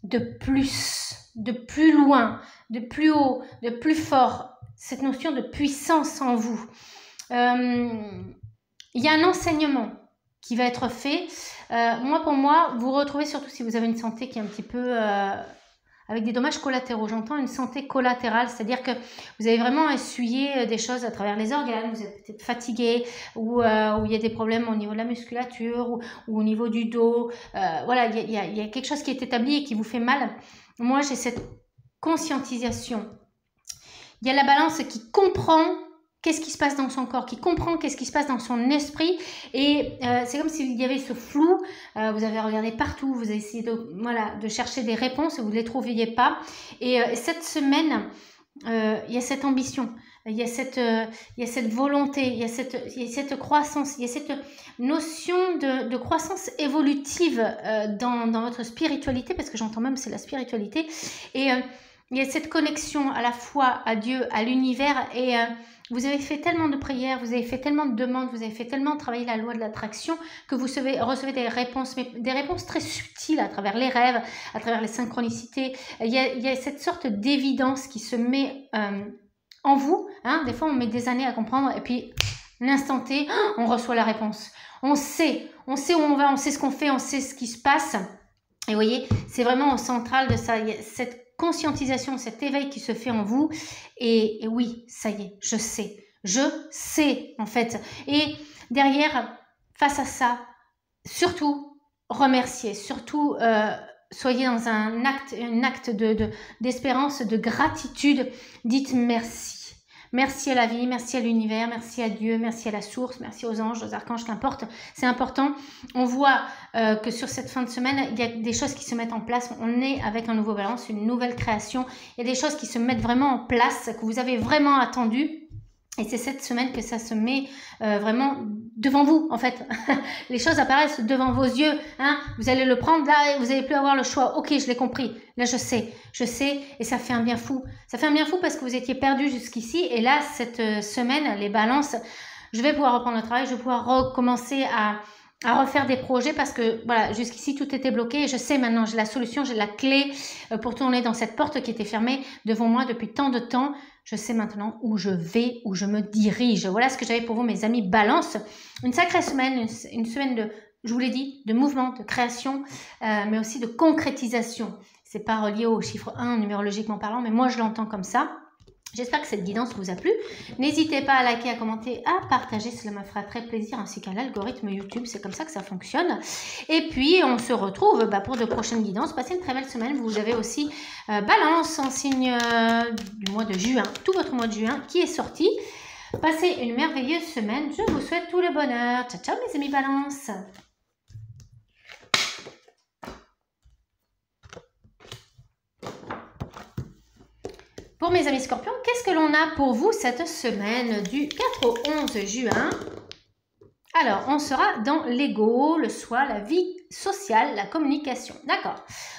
de plus loin, de plus haut, de plus fort. Cette notion de puissance en vous. Il y a un enseignement qui va être fait. Pour moi, vous retrouvez surtout si vous avez une santé qui est un petit peu... avec des dommages collatéraux. J'entends une santé collatérale, c'est-à-dire que vous avez vraiment essuyé des choses à travers les organes, vous êtes peut-être fatigué, ou il y a des problèmes au niveau de la musculature, ou au niveau du dos. Voilà, il y a quelque chose qui est établi et qui vous fait mal. Moi, j'ai cette conscientisation. Il y a la balance qui comprend qu'est-ce qui se passe dans son corps, qui comprend qu'est-ce qui se passe dans son esprit. Et c'est comme s'il y avait ce flou. Vous avez regardé partout, vous avez essayé de chercher des réponses et vous ne les trouviez pas. Et cette semaine, il y a cette ambition, il y a cette volonté, il y a cette croissance, il y a cette notion de croissance évolutive dans votre spiritualité, parce que j'entends même c'est la spiritualité. Et il y a cette connexion à la fois à Dieu, à l'univers et... vous avez fait tellement de prières, vous avez fait tellement de demandes, vous avez fait tellement travailler la loi de l'attraction que vous recevez des réponses, mais des réponses très subtiles à travers les rêves, à travers les synchronicités. Il y a cette sorte d'évidence qui se met en vous. Hein. Des fois, on met des années à comprendre et puis l'instant T, on reçoit la réponse. On sait où on va, on sait ce qu'on fait, on sait ce qui se passe. Et vous voyez, c'est vraiment au central de ça. Il y a cette conscientisation, cet éveil qui se fait en vous. Et oui, ça y est, je sais en fait. Et derrière, face à ça, surtout remerciez, surtout soyez dans un acte d'espérance, de gratitude. Dites merci. Merci à la vie, merci à l'univers, merci à Dieu, merci à la source, merci aux anges, aux archanges, qu'importe, c'est important. On voit que sur cette fin de semaine, il y a des choses qui se mettent en place. On est avec un nouveau balance, une nouvelle création. Il y a des choses qui se mettent vraiment en place, que vous avez vraiment attendu. Et c'est cette semaine que ça se met vraiment devant vous, en fait. Les choses apparaissent devant vos yeux. Hein. Vous allez le prendre là et vous n'allez plus avoir le choix. Ok, je l'ai compris. Là, je sais. Et ça fait un bien fou. Ça fait un bien fou parce que vous étiez perdu jusqu'ici. Et là, cette semaine, les balances, je vais pouvoir reprendre le travail. Je vais pouvoir recommencer à refaire des projets parce que voilà, jusqu'ici tout était bloqué et je sais maintenant, j'ai la solution, j'ai la clé pour tourner dans cette porte qui était fermée devant moi depuis tant de temps. Je sais maintenant où je vais, où je me dirige. Voilà ce que j'avais pour vous, mes amis Balance. Une sacrée semaine, une semaine de, je vous l'ai dit, de mouvement, de création, mais aussi de concrétisation. C'est pas relié au chiffre 1 numérologiquement parlant, mais moi je l'entends comme ça. J'espère que cette guidance vous a plu. N'hésitez pas à liker, à commenter, à partager, cela me fera très plaisir, ainsi qu'à l'algorithme YouTube, c'est comme ça que ça fonctionne. Et puis, on se retrouve pour de prochaines guidances. Passez une très belle semaine. Vous avez aussi Balance en signe du mois de juin, tout votre mois de juin qui est sorti. Passez une merveilleuse semaine. Je vous souhaite tout le bonheur. Ciao, ciao mes amis Balance. Pour mes amis scorpions, qu'est-ce que l'on a pour vous cette semaine du 4 au 11 juin? Alors, on sera dans l'ego, le soi, la vie sociale, la communication. D'accord.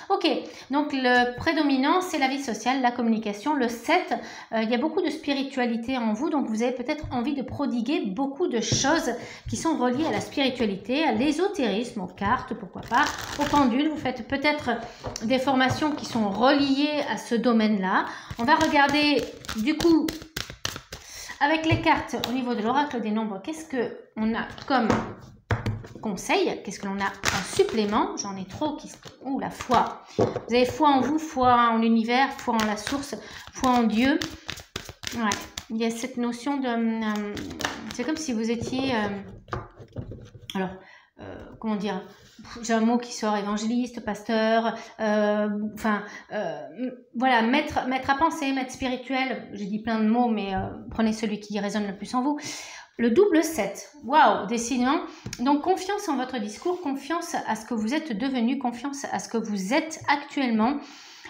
Ok, donc le prédominant, c'est la vie sociale, la communication. Le 7, il y a beaucoup de spiritualité en vous, donc vous avez peut-être envie de prodiguer beaucoup de choses qui sont reliées à la spiritualité, à l'ésotérisme, aux cartes, pourquoi pas, au pendule. Vous faites peut-être des formations qui sont reliées à ce domaine-là. On va regarder du coup avec les cartes au niveau de l'oracle des nombres. Qu'est-ce qu'on a comme conseil? Qu'est-ce que l'on a en supplément? J'en ai trop qui... Oh, la foi. Vous avez foi en vous, foi en l'univers, foi en la source, foi en Dieu. Ouais. Il y a cette notion de... c'est comme si vous étiez... alors, comment dire? J'ai un mot qui sort, évangéliste, pasteur, voilà, maître à penser, maître spirituel. J'ai dit plein de mots, mais prenez celui qui résonne le plus en vous. Le double 7, waouh, décidément. Donc, confiance en votre discours, confiance à ce que vous êtes devenu, confiance à ce que vous êtes actuellement.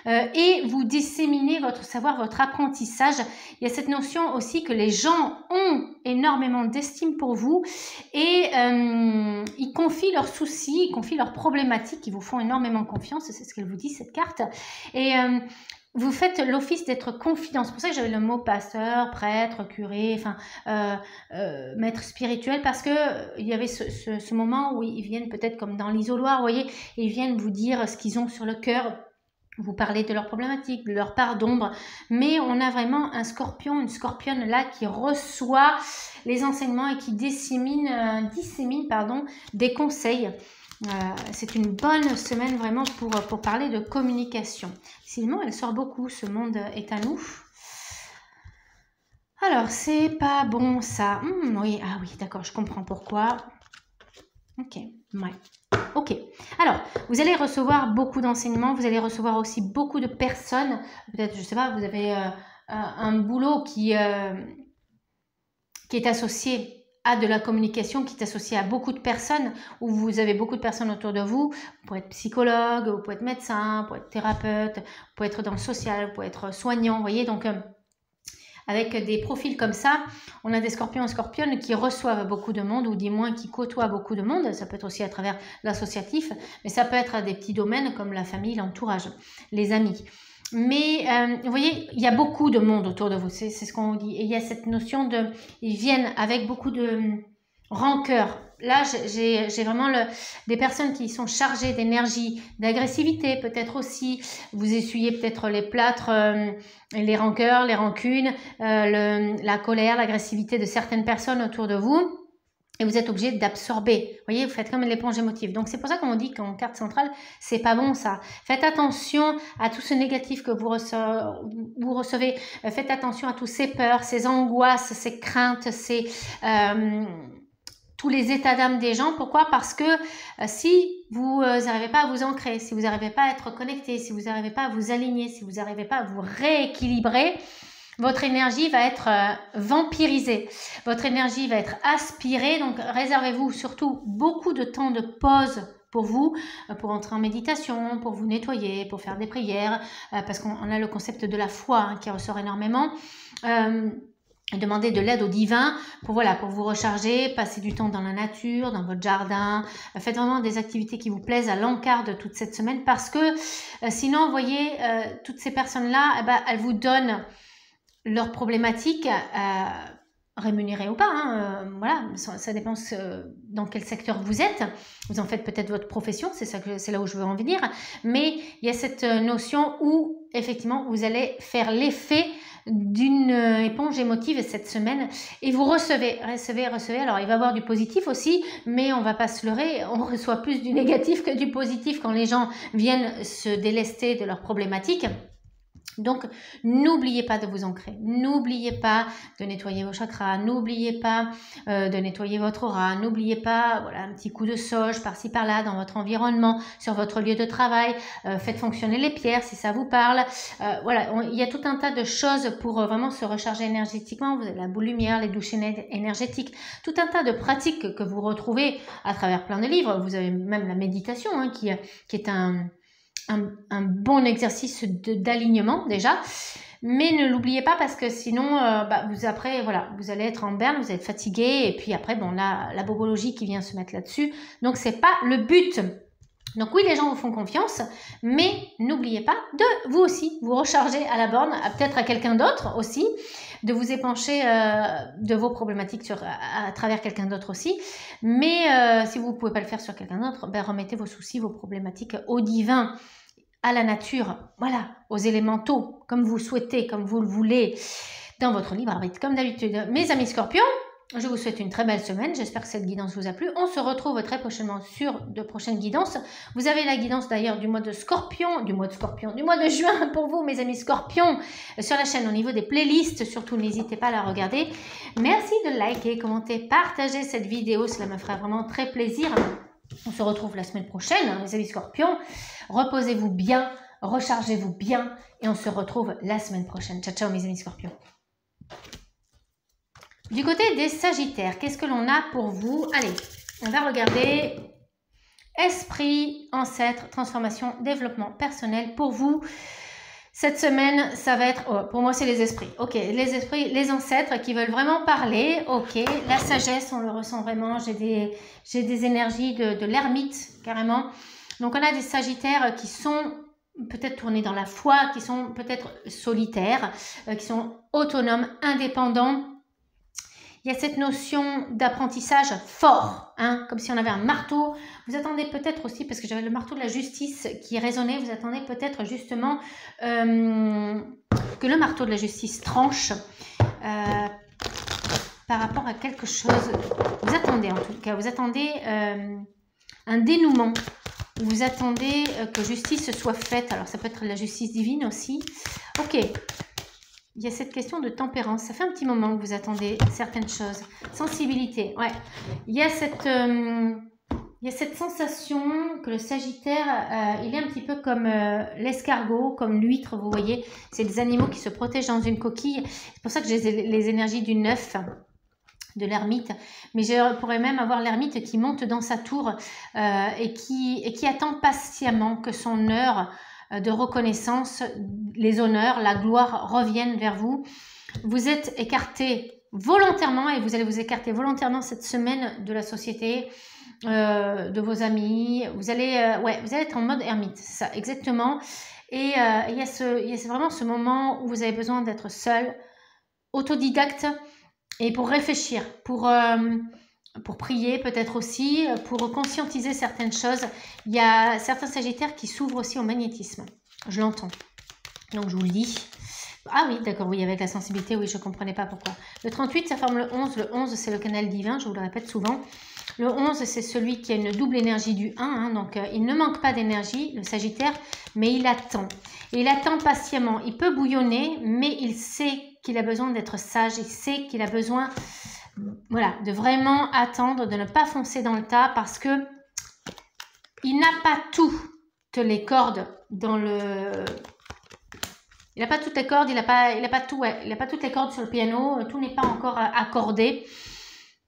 Et vous disséminez votre savoir, votre apprentissage. Il y a cette notion aussi que les gens ont énormément d'estime pour vous et ils confient leurs soucis, ils confient leurs problématiques, ils vous font énormément confiance, c'est ce qu'elle vous dit cette carte. Et vous faites l'office d'être confident. C'est pour ça que j'avais le mot pasteur, prêtre, curé, maître spirituel, parce que il y avait ce moment où ils viennent peut-être comme dans l'isoloir, vous voyez, et ils viennent vous dire ce qu'ils ont sur le cœur. Vous parlez de leurs problématiques, de leur part d'ombre, mais on a vraiment un scorpion, une scorpionne là qui reçoit les enseignements et qui dissémine des conseils. C'est une bonne semaine vraiment pour parler de communication. Sinon, elle sort beaucoup, ce monde est à nous. Alors, c'est pas bon ça. Oui, ah oui, d'accord, je comprends pourquoi. Ok, ouais. Ok, alors vous allez recevoir beaucoup d'enseignements, vous allez recevoir aussi beaucoup de personnes, peut-être, je sais pas, vous avez un boulot qui est associé à de la communication, qui est associé à beaucoup de personnes, où vous avez beaucoup de personnes autour de vous. Vous pouvez être psychologue, vous pouvez être médecin, vous pouvez être thérapeute, vous pouvez être dans le social, vous pouvez être soignant, vous voyez, donc... avec des profils comme ça, on a des scorpions et scorpionnes qui reçoivent beaucoup de monde ou du moins qui côtoient beaucoup de monde. Ça peut être aussi à travers l'associatif, mais ça peut être à des petits domaines comme la famille, l'entourage, les amis. Mais vous voyez, il y a beaucoup de monde autour de vous, c'est ce qu'on dit. Et il y a cette notion de... Ils viennent avec beaucoup de rancœur. Là, j'ai vraiment des personnes qui sont chargées d'énergie, d'agressivité peut-être aussi. Vous essuyez peut-être les plâtres, les rancœurs, les rancunes, la colère, l'agressivité de certaines personnes autour de vous. Et vous êtes obligé d'absorber. Vous voyez, vous faites comme l'éponge émotive. Donc, c'est pour ça qu'on dit qu'en carte centrale, c'est pas bon ça. Faites attention à tout ce négatif que vous recevez. Faites attention à toutes ces peurs, ces angoisses, ces craintes, tous les états d'âme des gens. Pourquoi? Parce que si vous n'arrivez pas à vous ancrer, si vous n'arrivez pas à être connecté, si vous n'arrivez pas à vous aligner, si vous n'arrivez pas à vous rééquilibrer, votre énergie va être vampirisée. Votre énergie va être aspirée. Donc, réservez-vous surtout beaucoup de temps de pause pour vous, pour entrer en méditation, pour vous nettoyer, pour faire des prières, parce qu'on a le concept de la foi qui ressort énormément. Demandez de l'aide au divin pour vous recharger, passer du temps dans la nature, dans votre jardin. Faites vraiment des activités qui vous plaisent à l'encart de toute cette semaine parce que sinon, vous voyez, toutes ces personnes-là, elles vous donnent leurs problématiques, rémunérées ou pas. Voilà, ça dépend dans quel secteur vous êtes. Vous en faites peut-être votre profession, c'est là où je veux en venir. Mais il y a cette notion où, effectivement, vous allez faire l'effet d'une éponge émotive cette semaine et vous recevez. Alors, il va y avoir du positif aussi, mais on va pas se leurrer, on reçoit plus du négatif que du positif quand les gens viennent se délester de leurs problématiques. Donc, n'oubliez pas de vous ancrer, n'oubliez pas de nettoyer vos chakras, n'oubliez pas de nettoyer votre aura, n'oubliez pas un petit coup de sauge par-ci par-là dans votre environnement, sur votre lieu de travail, faites fonctionner les pierres si ça vous parle. Il y a tout un tas de choses pour vraiment se recharger énergétiquement. Vous avez la boule lumière, les douches énergétiques, tout un tas de pratiques que vous retrouvez à travers plein de livres. Vous avez même la méditation qui est un bon exercice d'alignement déjà. Mais ne l'oubliez pas parce que sinon, après, voilà, vous allez être en berne, vous allez être fatigué. Et puis après, bon, là, la bobologie qui vient se mettre là-dessus. Donc, c'est pas le but. Donc oui, les gens vous font confiance, mais n'oubliez pas de vous aussi vous recharger à la borne, peut-être à quelqu'un d'autre aussi, de vous épancher de vos problématiques à travers quelqu'un d'autre aussi. Mais si vous ne pouvez pas le faire sur quelqu'un d'autre, remettez vos soucis, vos problématiques au divin, à la nature, voilà, aux élémentaux, comme vous souhaitez, comme vous le voulez, dans votre libre arbitre, comme d'habitude. Mes amis scorpions, je vous souhaite une très belle semaine. J'espère que cette guidance vous a plu. On se retrouve très prochainement sur de prochaines guidances. Vous avez la guidance d'ailleurs du mois de juin pour vous, mes amis scorpions, sur la chaîne au niveau des playlists. Surtout, n'hésitez pas à la regarder. Merci de liker, commenter, partager cette vidéo. Cela me fera vraiment très plaisir. On se retrouve la semaine prochaine, mes amis scorpions. Reposez-vous bien, rechargez-vous bien et on se retrouve la semaine prochaine. Ciao, ciao, mes amis scorpions. Du côté des Sagittaires, qu'est-ce que l'on a pour vous? Allez, on va regarder esprit, ancêtre, transformation, développement personnel. Pour vous, cette semaine, ça va être... pour moi, c'est les esprits. Ok, les esprits, les ancêtres qui veulent vraiment parler. Ok, la sagesse, on le ressent vraiment. J'ai des énergies de l'ermite, carrément. Donc, on a des Sagittaires qui sont peut-être tournés dans la foi, qui sont peut-être solitaires, qui sont autonomes, indépendants. Il y a cette notion d'apprentissage fort, hein, comme si on avait un marteau. Vous attendez peut-être aussi, parce que j'avais le marteau de la justice qui résonnait, vous attendez peut-être justement que le marteau de la justice tranche par rapport à quelque chose. Vous attendez en tout cas, vous attendez un dénouement. Vous attendez que justice soit faite. Alors ça peut être la justice divine aussi. Ok. Il y a cette question de tempérance. Ça fait un petit moment que vous attendez certaines choses. Sensibilité, ouais. Il y a cette sensation que le Sagittaire, il est un petit peu comme l'escargot, comme l'huître, vous voyez. C'est des animaux qui se protègent dans une coquille. C'est pour ça que j'ai les énergies du 9, de l'ermite. Mais je pourrais même avoir l'ermite qui monte dans sa tour et qui attend patiemment que son heure de reconnaissance, les honneurs, la gloire reviennent vers vous. Vous êtes écarté volontairement et vous allez vous écarter volontairement cette semaine de la société, de vos amis. Vous allez être en mode ermite, c'est ça, exactement. Et il y a vraiment ce moment où vous avez besoin d'être seul, autodidacte, et pour réfléchir, pour prier peut-être aussi, pour conscientiser certaines choses. Il y a certains Sagittaires qui s'ouvrent aussi au magnétisme. Je l'entends. Donc je vous le dis. Ah oui, d'accord, oui, avec la sensibilité, oui, je ne comprenais pas pourquoi. Le 38, ça forme le 11. Le 11, c'est le canal divin, je vous le répète souvent. Le 11, c'est celui qui a une double énergie du 1. Hein, donc il ne manque pas d'énergie, le Sagittaire, mais il attend. Et il attend patiemment. Il peut bouillonner, mais il sait qu'il a besoin d'être sage. Il sait qu'il a besoin... Voilà, de vraiment attendre, de ne pas foncer dans le tas parce que il n'a pas toutes les cordes dans le... Il n'a pas toutes les cordes, il n'a pas toutes les cordes sur le piano, tout n'est pas encore accordé.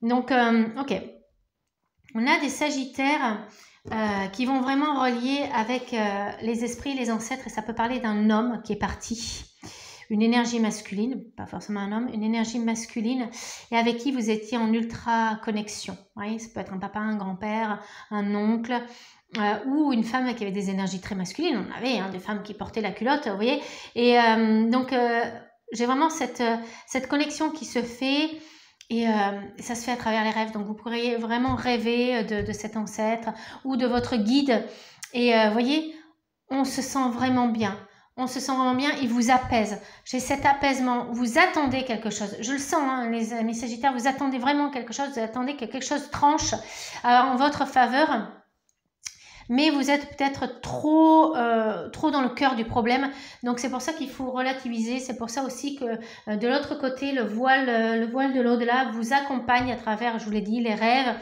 Donc, ok. On a des Sagittaires qui vont vraiment relier avec les esprits, les ancêtres, et ça peut parler d'un homme qui est parti. Une énergie masculine, pas forcément un homme, une énergie masculine et avec qui vous étiez en ultra connexion. Oui, ça peut être un papa, un grand-père, un oncle ou une femme qui avait des énergies très masculines. On avait des femmes qui portaient la culotte, vous voyez. Et donc, j'ai vraiment cette connexion qui se fait et ça se fait à travers les rêves. Donc, vous pourriez vraiment rêver de cet ancêtre ou de votre guide. Et vous voyez, on se sent vraiment bien. On se sent vraiment bien, il vous apaise. J'ai cet apaisement, vous attendez quelque chose. Je le sens, hein, les amis Sagittaires, vous attendez vraiment quelque chose, vous attendez que quelque chose tranche en votre faveur. Mais vous êtes peut-être trop dans le cœur du problème. Donc c'est pour ça qu'il faut relativiser. C'est pour ça aussi que de l'autre côté, le voile de l'au-delà vous accompagne à travers, je vous l'ai dit, les rêves.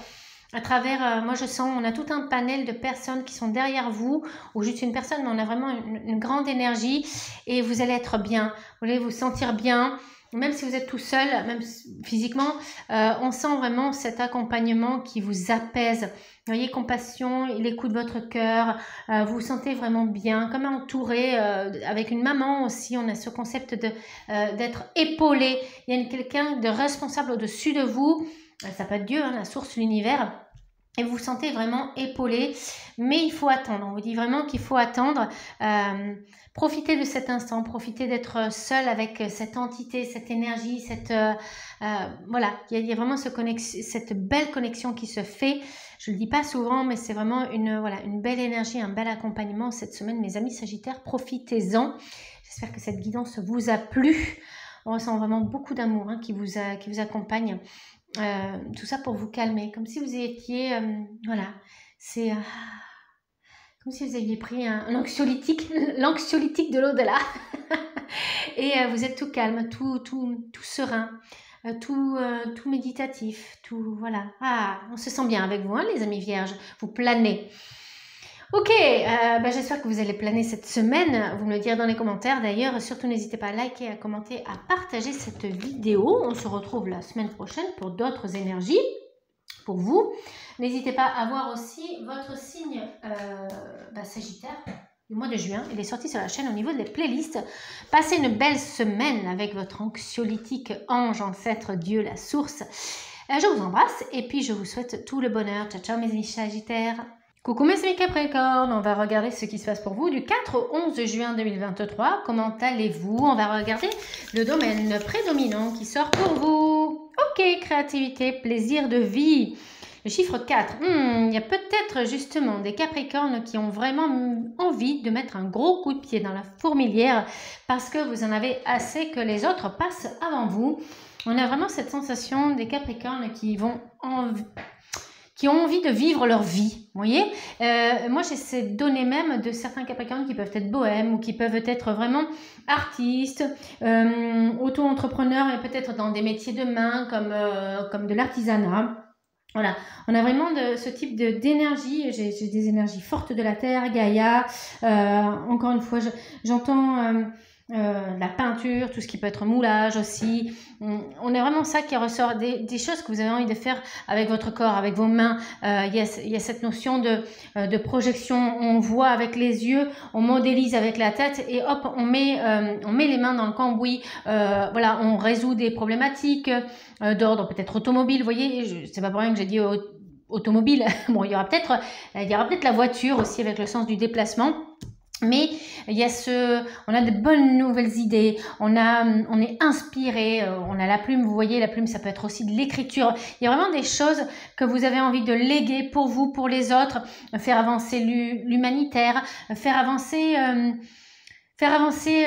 À travers, moi je sens, on a tout un panel de personnes qui sont derrière vous, ou juste une personne, mais on a vraiment une grande énergie et vous allez être bien, vous allez vous sentir bien même si vous êtes tout seul, même physiquement, on sent vraiment cet accompagnement qui vous apaise. Vous voyez, compassion, il écoute votre cœur, vous vous sentez vraiment bien, comme entouré, avec une maman aussi, on a ce concept d'être épaulé. Il y a quelqu'un de responsable au-dessus de vous, ça peut être Dieu, hein, la source, l'univers. Et vous vous sentez vraiment épaulé, mais il faut attendre. On vous dit vraiment qu'il faut attendre. Profitez de cet instant, profitez d'être seul avec cette entité, cette énergie, voilà, il y a vraiment cette belle connexion qui se fait. Je ne le dis pas souvent, mais c'est vraiment une belle énergie, un bel accompagnement cette semaine. Mes amis Sagittaires, profitez-en. J'espère que cette guidance vous a plu. On ressent vraiment beaucoup d'amour qui vous accompagne. Tout ça pour vous calmer, comme si vous étiez, voilà, c'est comme si vous aviez pris un anxiolytique, l'anxiolytique de l'au-delà, et vous êtes tout calme, tout serein, tout méditatif, tout, voilà. Ah, on se sent bien avec vous, hein, les amis vierges, vous planez. Ok, j'espère que vous allez planer cette semaine, vous me le direz dans les commentaires d'ailleurs, surtout n'hésitez pas à liker, à commenter, à partager cette vidéo. On se retrouve la semaine prochaine pour d'autres énergies pour vous. N'hésitez pas à voir aussi votre signe Sagittaire du mois de juin, il est sorti sur la chaîne au niveau des playlists. Passez une belle semaine avec votre anxiolytique ange, ancêtre, Dieu, la source. Je vous embrasse et puis je vous souhaite tout le bonheur. Ciao, ciao mes amis Sagittaires. Coucou mes amis Capricorne, on va regarder ce qui se passe pour vous du 4 au 11 juin 2023. Comment allez-vous? On va regarder le domaine prédominant qui sort pour vous. Ok, créativité, plaisir de vie. Le chiffre 4, il y a peut-être justement des Capricornes qui ont vraiment envie de mettre un gros coup de pied dans la fourmilière parce que vous en avez assez que les autres passent avant vous. On a vraiment cette sensation des Capricornes qui ont envie de vivre leur vie, vous voyez. Moi, j'ai ces données même de certains Capricornes qui peuvent être bohèmes ou qui peuvent être vraiment artistes, auto-entrepreneurs et peut-être dans des métiers de main comme de l'artisanat. Voilà, on a vraiment ce type d'énergie. J'ai des énergies fortes de la Terre, Gaïa. Encore une fois, j'entends la peinture, tout ce qui peut être moulage aussi. On a vraiment ça qui ressort, des choses que vous avez envie de faire avec votre corps, avec vos mains. Il y a cette notion de projection. On voit avec les yeux, on modélise avec la tête et hop, on met les mains dans le cambouis. Voilà, on résout des problématiques d'ordre peut-être automobile. Vous voyez, c'est pas pour rien que j'ai dit automobile. Bon, il y aura peut-être la voiture aussi avec le sens du déplacement. Mais il y a on a de bonnes nouvelles idées, on est inspiré, on a la plume, vous voyez la plume ça peut être aussi de l'écriture, il y a vraiment des choses que vous avez envie de léguer pour vous, pour les autres, faire avancer l'humanitaire, faire avancer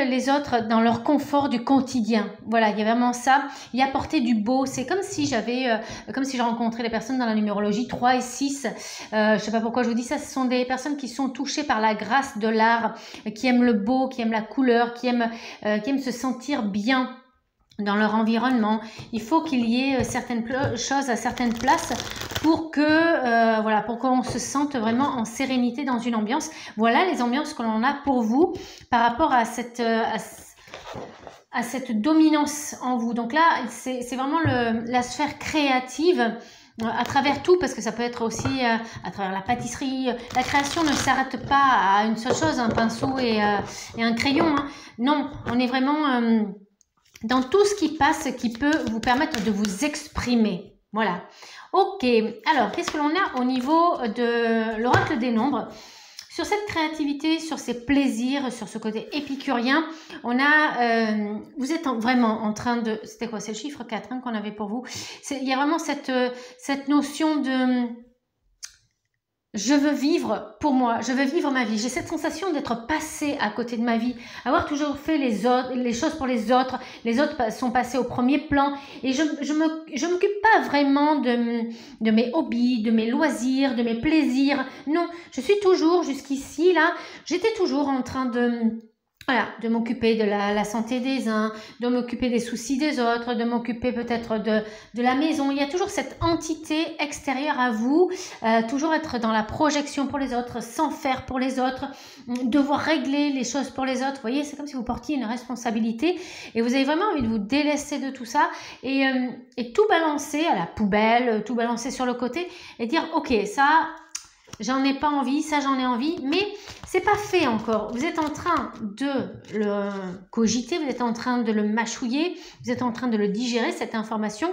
les autres dans leur confort du quotidien. Voilà, il y a vraiment ça. Y apporter du beau. C'est comme si je rencontrais des personnes dans la numérologie 3 et 6. Je sais pas pourquoi je vous dis ça. Ce sont des personnes qui sont touchées par la grâce de l'art, qui aiment le beau, qui aiment la couleur, qui aiment se sentir bien dans leur environnement. Il faut qu'il y ait certaines choses à certaines places pour qu'on se sente vraiment en sérénité dans une ambiance. Voilà les ambiances que l'on a pour vous par rapport à cette dominance en vous. Donc là, c'est vraiment la sphère créative à travers tout, parce que ça peut être aussi à travers la pâtisserie. La création ne s'arrête pas à une seule chose, un pinceau et un crayon. Hein. Non, on est vraiment dans tout ce qui passe, qui peut vous permettre de vous exprimer. Voilà. Ok, alors qu'est-ce que l'on a au niveau de l'oracle des nombres? Sur cette créativité, sur ces plaisirs, sur ce côté épicurien, on a, vous êtes vraiment en train de, c'était quoi? C'est le chiffre 4 qu'on avait pour vous. Il y a vraiment cette notion de... Je veux vivre pour moi, je veux vivre ma vie. J'ai cette sensation d'être passé à côté de ma vie, avoir toujours fait les choses pour les autres sont passés au premier plan et je m'occupe pas vraiment de mes hobbies, de mes loisirs, de mes plaisirs. Non, je suis toujours jusqu'ici là, j'étais toujours en train de voilà, de m'occuper de la santé des uns, de m'occuper des soucis des autres, de m'occuper peut-être de la maison. Il y a toujours cette entité extérieure à vous, toujours être dans la projection pour les autres, sans faire pour les autres, devoir régler les choses pour les autres. Vous voyez, c'est comme si vous portiez une responsabilité et vous avez vraiment envie de vous délaisser de tout ça et tout balancer à la poubelle, tout balancer sur le côté et dire « Ok, ça... » J'en ai pas envie, ça j'en ai envie, mais c'est pas fait encore. Vous êtes en train de le cogiter, vous êtes en train de le mâchouiller, vous êtes en train de le digérer, cette information.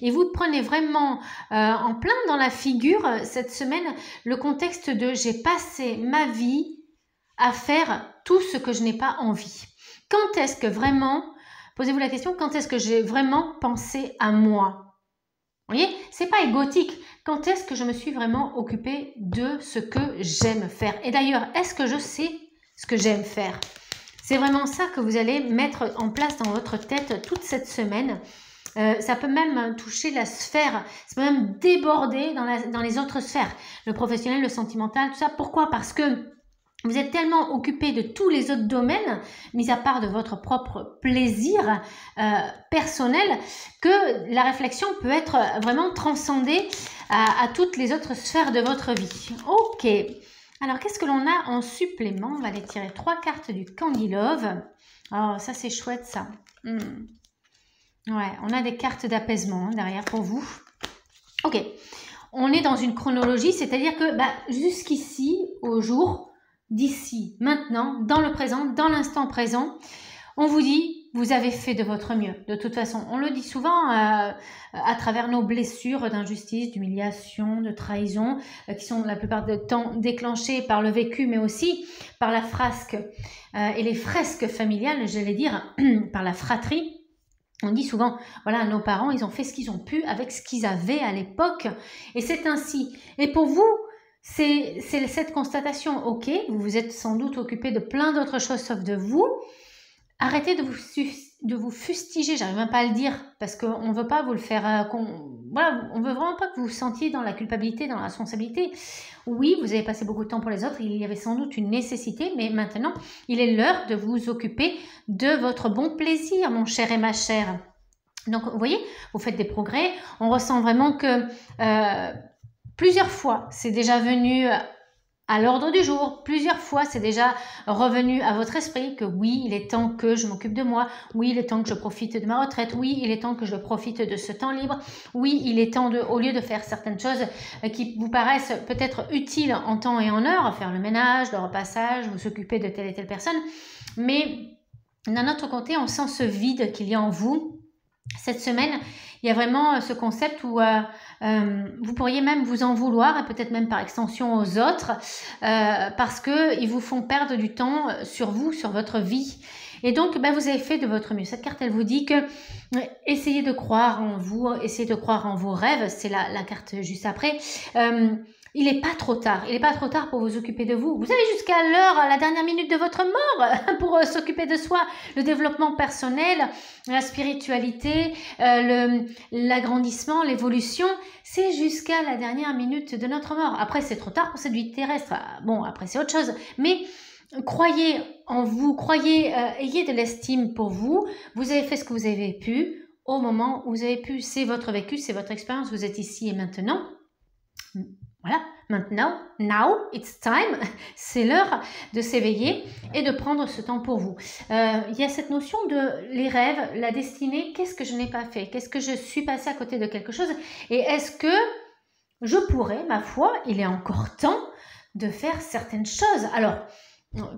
Et vous prenez vraiment en plein dans la figure cette semaine le contexte de j'ai passé ma vie à faire tout ce que je n'ai pas envie. Quand est-ce que vraiment, posez-vous la question, quand est-ce que j'ai vraiment pensé à moi ? Vous voyez, c'est pas égotique. Quand est-ce que je me suis vraiment occupée de ce que j'aime faire? Et d'ailleurs, est-ce que je sais ce que j'aime faire? C'est vraiment ça que vous allez mettre en place dans votre tête toute cette semaine. Ça peut même toucher la sphère, ça peut même déborder dans les autres sphères. Le professionnel, le sentimental, tout ça. Pourquoi? Parce que vous êtes tellement occupé de tous les autres domaines, mis à part de votre propre plaisir personnel, que la réflexion peut être vraiment transcendée à toutes les autres sphères de votre vie. Ok, alors qu'est-ce que l'on a en supplément? On va aller tirer 3 cartes du Candy Love. Oh, ça c'est chouette ça. Ouais, on a des cartes d'apaisement derrière pour vous. Ok, on est dans une chronologie, c'est-à-dire que jusqu'ici, au jour... d'ici, maintenant, dans le présent, dans l'instant présent, on vous dit, vous avez fait de votre mieux. De toute façon, on le dit souvent à travers nos blessures d'injustice, d'humiliation, de trahison, qui sont la plupart du temps déclenchées par le vécu, mais aussi par la frasque et les fresques familiales, j'allais dire, par la fratrie. On dit souvent, voilà, nos parents, ils ont fait ce qu'ils ont pu avec ce qu'ils avaient à l'époque, et c'est ainsi. Et pour vous, c'est cette constatation, ok, vous vous êtes sans doute occupé de plein d'autres choses sauf de vous. Arrêtez de vous fustiger, j'arrive même pas à le dire, parce qu'on ne veut pas vous le faire, voilà, on veut vraiment pas que vous vous sentiez dans la culpabilité, dans la responsabilité. Oui, vous avez passé beaucoup de temps pour les autres, il y avait sans doute une nécessité, mais maintenant, il est l'heure de vous occuper de votre bon plaisir, mon cher et ma chère. Donc, vous voyez, vous faites des progrès, on ressent vraiment que... plusieurs fois, c'est déjà venu à l'ordre du jour. Plusieurs fois, c'est déjà revenu à votre esprit que oui, il est temps que je m'occupe de moi. Oui, il est temps que je profite de ma retraite. Oui, il est temps que je profite de ce temps libre. Oui, il est temps au lieu de faire certaines choses qui vous paraissent peut-être utiles en temps et en heure, faire le ménage, le repassage, vous occuper de telle et telle personne. Mais d'un autre côté, on sent ce vide qu'il y a en vous. Cette semaine, il y a vraiment ce concept où vous pourriez même vous en vouloir et peut-être même par extension aux autres parce qu'ils vous font perdre du temps sur vous, sur votre vie. Et donc, vous avez fait de votre mieux. Cette carte, elle vous dit que essayez de croire en vous, essayez de croire en vos rêves. C'est la carte juste après. Il n'est pas trop tard. Il n'est pas trop tard pour vous occuper de vous. Vous avez jusqu'à l'heure, la dernière minute de votre mort pour s'occuper de soi. Le développement personnel, la spiritualité, l'agrandissement, l'évolution, c'est jusqu'à la dernière minute de notre mort. Après, c'est trop tard pour cette vie terrestre. Bon, après, c'est autre chose. Mais croyez en vous, ayez de l'estime pour vous. Vous avez fait ce que vous avez pu au moment où vous avez pu. C'est votre vécu, c'est votre expérience. Vous êtes ici et maintenant. Voilà, maintenant, now, it's time, c'est l'heure de s'éveiller et de prendre ce temps pour vous. Il y a cette notion de les rêves, la destinée, qu'est-ce que je n'ai pas fait? Qu'est-ce que je suis passé à côté de quelque chose? Et est-ce que je pourrais, ma foi, il est encore temps de faire certaines choses? Alors,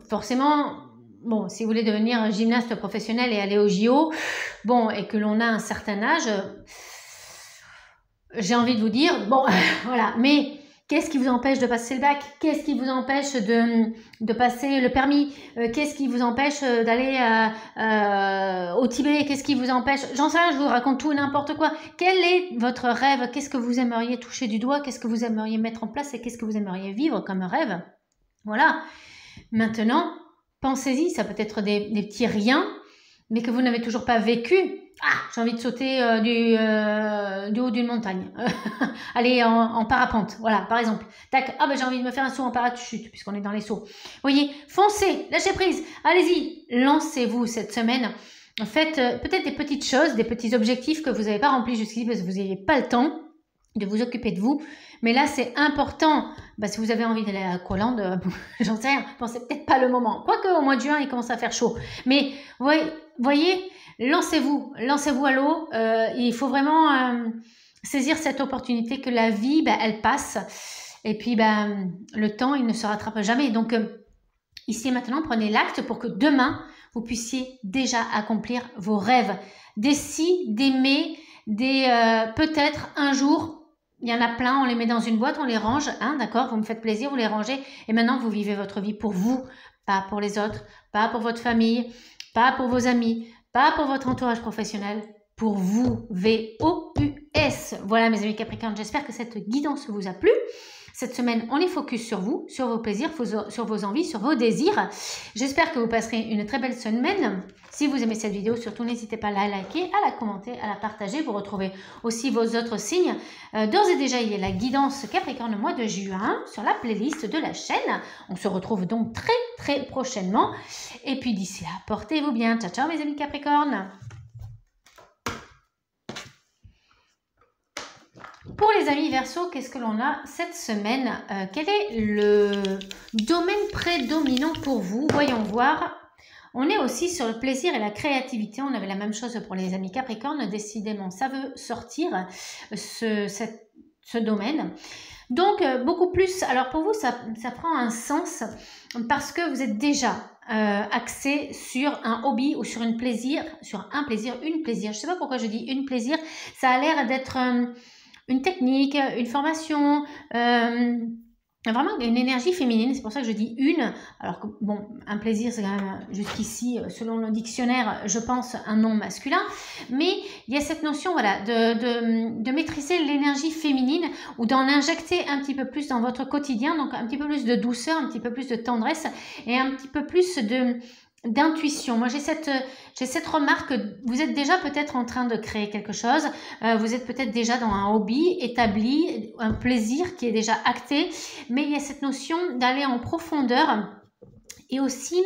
forcément... Bon, si vous voulez devenir gymnaste professionnel et aller au JO, bon, et que l'on a un certain âge, j'ai envie de vous dire, bon, voilà, mais qu'est-ce qui vous empêche de passer le bac? Qu'est-ce qui vous empêche de passer le permis? Qu'est-ce qui vous empêche d'aller au Tibet? Qu'est-ce qui vous empêche? J'en sais rien, je vous raconte tout et n'importe quoi. Quel est votre rêve? Qu'est-ce que vous aimeriez toucher du doigt? Qu'est-ce que vous aimeriez mettre en place et qu'est-ce que vous aimeriez vivre comme rêve? Voilà. Maintenant, pensez-y, ça peut être des petits riens, mais que vous n'avez toujours pas vécu, j'ai envie de sauter du haut d'une montagne. Allez, en parapente, voilà, par exemple. Tac, j'ai envie de me faire un saut en parachute, puisqu'on est dans les sauts. Vous voyez, foncez, lâchez prise, allez-y, lancez-vous cette semaine. Faites peut-être des petites choses, des petits objectifs que vous n'avez pas remplis jusqu'ici parce que vous n'avez pas le temps de vous occuper de vous. Mais là, c'est important. Si vous avez envie d'aller à Koh-Land, j'en sais rien, bon, c'est peut-être pas le moment. Quoique, au mois de juin, il commence à faire chaud. Mais, voyez, lancez-vous à l'eau. Il faut vraiment saisir cette opportunité que la vie, elle passe. Et puis, le temps, il ne se rattrape jamais. Donc, ici et maintenant, prenez l'acte pour que demain, vous puissiez déjà accomplir vos rêves. Des si, des mais, peut-être un jour. Il y en a plein, on les met dans une boîte, on les range, d'accord, vous me faites plaisir, vous les rangez, et maintenant vous vivez votre vie pour vous, pas pour les autres, pas pour votre famille, pas pour vos amis, pas pour votre entourage professionnel, pour vous, V-O-U-S. Voilà mes amis Capricornes, j'espère que cette guidance vous a plu. Cette semaine, on est focus sur vous, sur vos plaisirs, sur vos envies, sur vos désirs. J'espère que vous passerez une très belle semaine. Si vous aimez cette vidéo, surtout n'hésitez pas à la liker, à la commenter, à la partager. Vous retrouvez aussi vos autres signes. D'ores et déjà, il y a la guidance Capricorne mois de juin sur la playlist de la chaîne. On se retrouve donc très très prochainement. Et puis d'ici là, portez-vous bien. Ciao ciao mes amis Capricornes. Pour les amis Verseau, qu'est-ce que l'on a cette semaine? Quel est le domaine prédominant pour vous? Voyons voir. On est aussi sur le plaisir et la créativité. On avait la même chose pour les amis Capricornes. Décidément, ça veut sortir ce domaine. Donc, beaucoup plus. Alors, pour vous, ça prend un sens parce que vous êtes déjà axé sur un hobby ou sur une plaisir. Je ne sais pas pourquoi je dis une plaisir. Ça a l'air d'être une technique, une formation, vraiment une énergie féminine, c'est pour ça que je dis une, alors que bon, un plaisir c'est quand même jusqu'ici, selon le dictionnaire, je pense un nom masculin, mais il y a cette notion voilà, de maîtriser l'énergie féminine ou d'en injecter un petit peu plus dans votre quotidien, donc un petit peu plus de douceur, un petit peu plus de tendresse et un petit peu plus d'intuition. Moi, j'ai cette remarque que vous êtes déjà peut-être en train de créer quelque chose, vous êtes peut-être déjà dans un hobby établi, un plaisir qui est déjà acté, mais il y a cette notion d'aller en profondeur et aussi,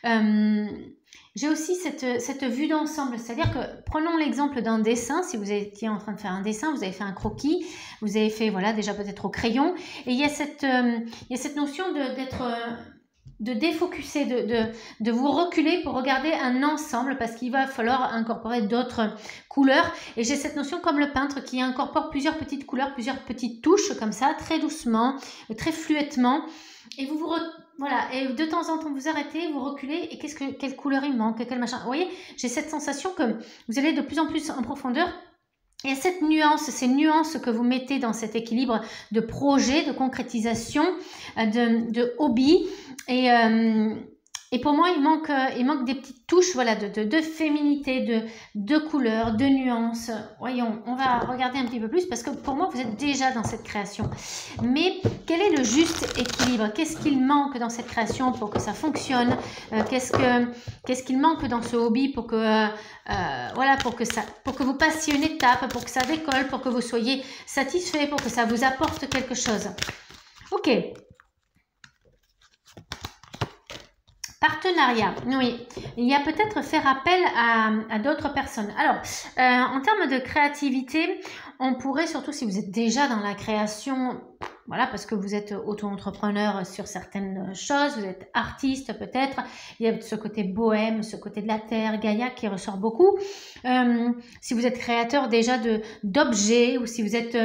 j'ai aussi cette vue d'ensemble, c'est-à-dire que prenons l'exemple d'un dessin, si vous étiez en train de faire un dessin, vous avez fait un croquis, vous avez fait voilà déjà peut-être au crayon, et il y a cette notion de défocuser, de vous reculer pour regarder un ensemble parce qu'il va falloir incorporer d'autres couleurs. Et j'ai cette notion comme le peintre qui incorpore plusieurs petites couleurs, plusieurs petites touches comme ça, très doucement, très fluettement. Et voilà, et de temps en temps vous arrêtez, vous reculez et quelle couleur il manque, quel machin. Vous voyez, j'ai cette sensation que vous allez de plus en plus en profondeur. Et cette nuance, ces nuances que vous mettez dans cet équilibre de projet, de concrétisation, de hobby. Et pour moi, il manque des petites touches voilà, de féminité, de couleurs, de nuances. Voyons, on va regarder un petit peu plus parce que pour moi, vous êtes déjà dans cette création. Mais quel est le juste équilibre? Qu'est-ce qu'il manque dans cette création pour que ça fonctionne? Qu'est-ce qu'il manque dans ce hobby pour que, voilà, pour que vous passiez une étape, pour que ça décolle, pour que vous soyez satisfait, pour que ça vous apporte quelque chose? Ok. Partenariat, oui. Il y a peut-être faire appel à d'autres personnes. Alors, en termes de créativité, on pourrait, surtout si vous êtes déjà dans la création, voilà, parce que vous êtes auto-entrepreneur sur certaines choses, vous êtes artiste peut-être, il y a ce côté bohème, ce côté de la terre, Gaïa qui ressort beaucoup. Si vous êtes créateur déjà d'objets ou si vous êtes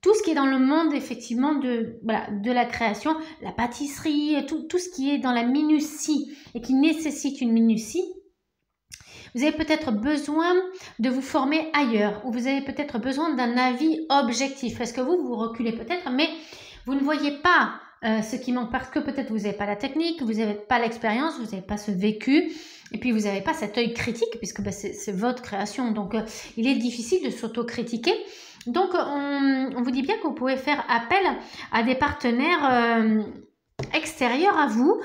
tout ce qui est dans le monde effectivement de la création, la pâtisserie, tout ce qui est dans la minutie et qui nécessite une minutie, vous avez peut-être besoin de vous former ailleurs ou vous avez peut-être besoin d'un avis objectif parce que vous reculez peut-être mais vous ne voyez pas ce qui manque parce que peut-être vous n'avez pas la technique, vous n'avez pas l'expérience, vous n'avez pas ce vécu et puis vous n'avez pas cet œil critique puisque c'est votre création donc il est difficile de s'auto-critiquer. Donc on vous dit bien que vous pouvez faire appel à des partenaires extérieures à vous.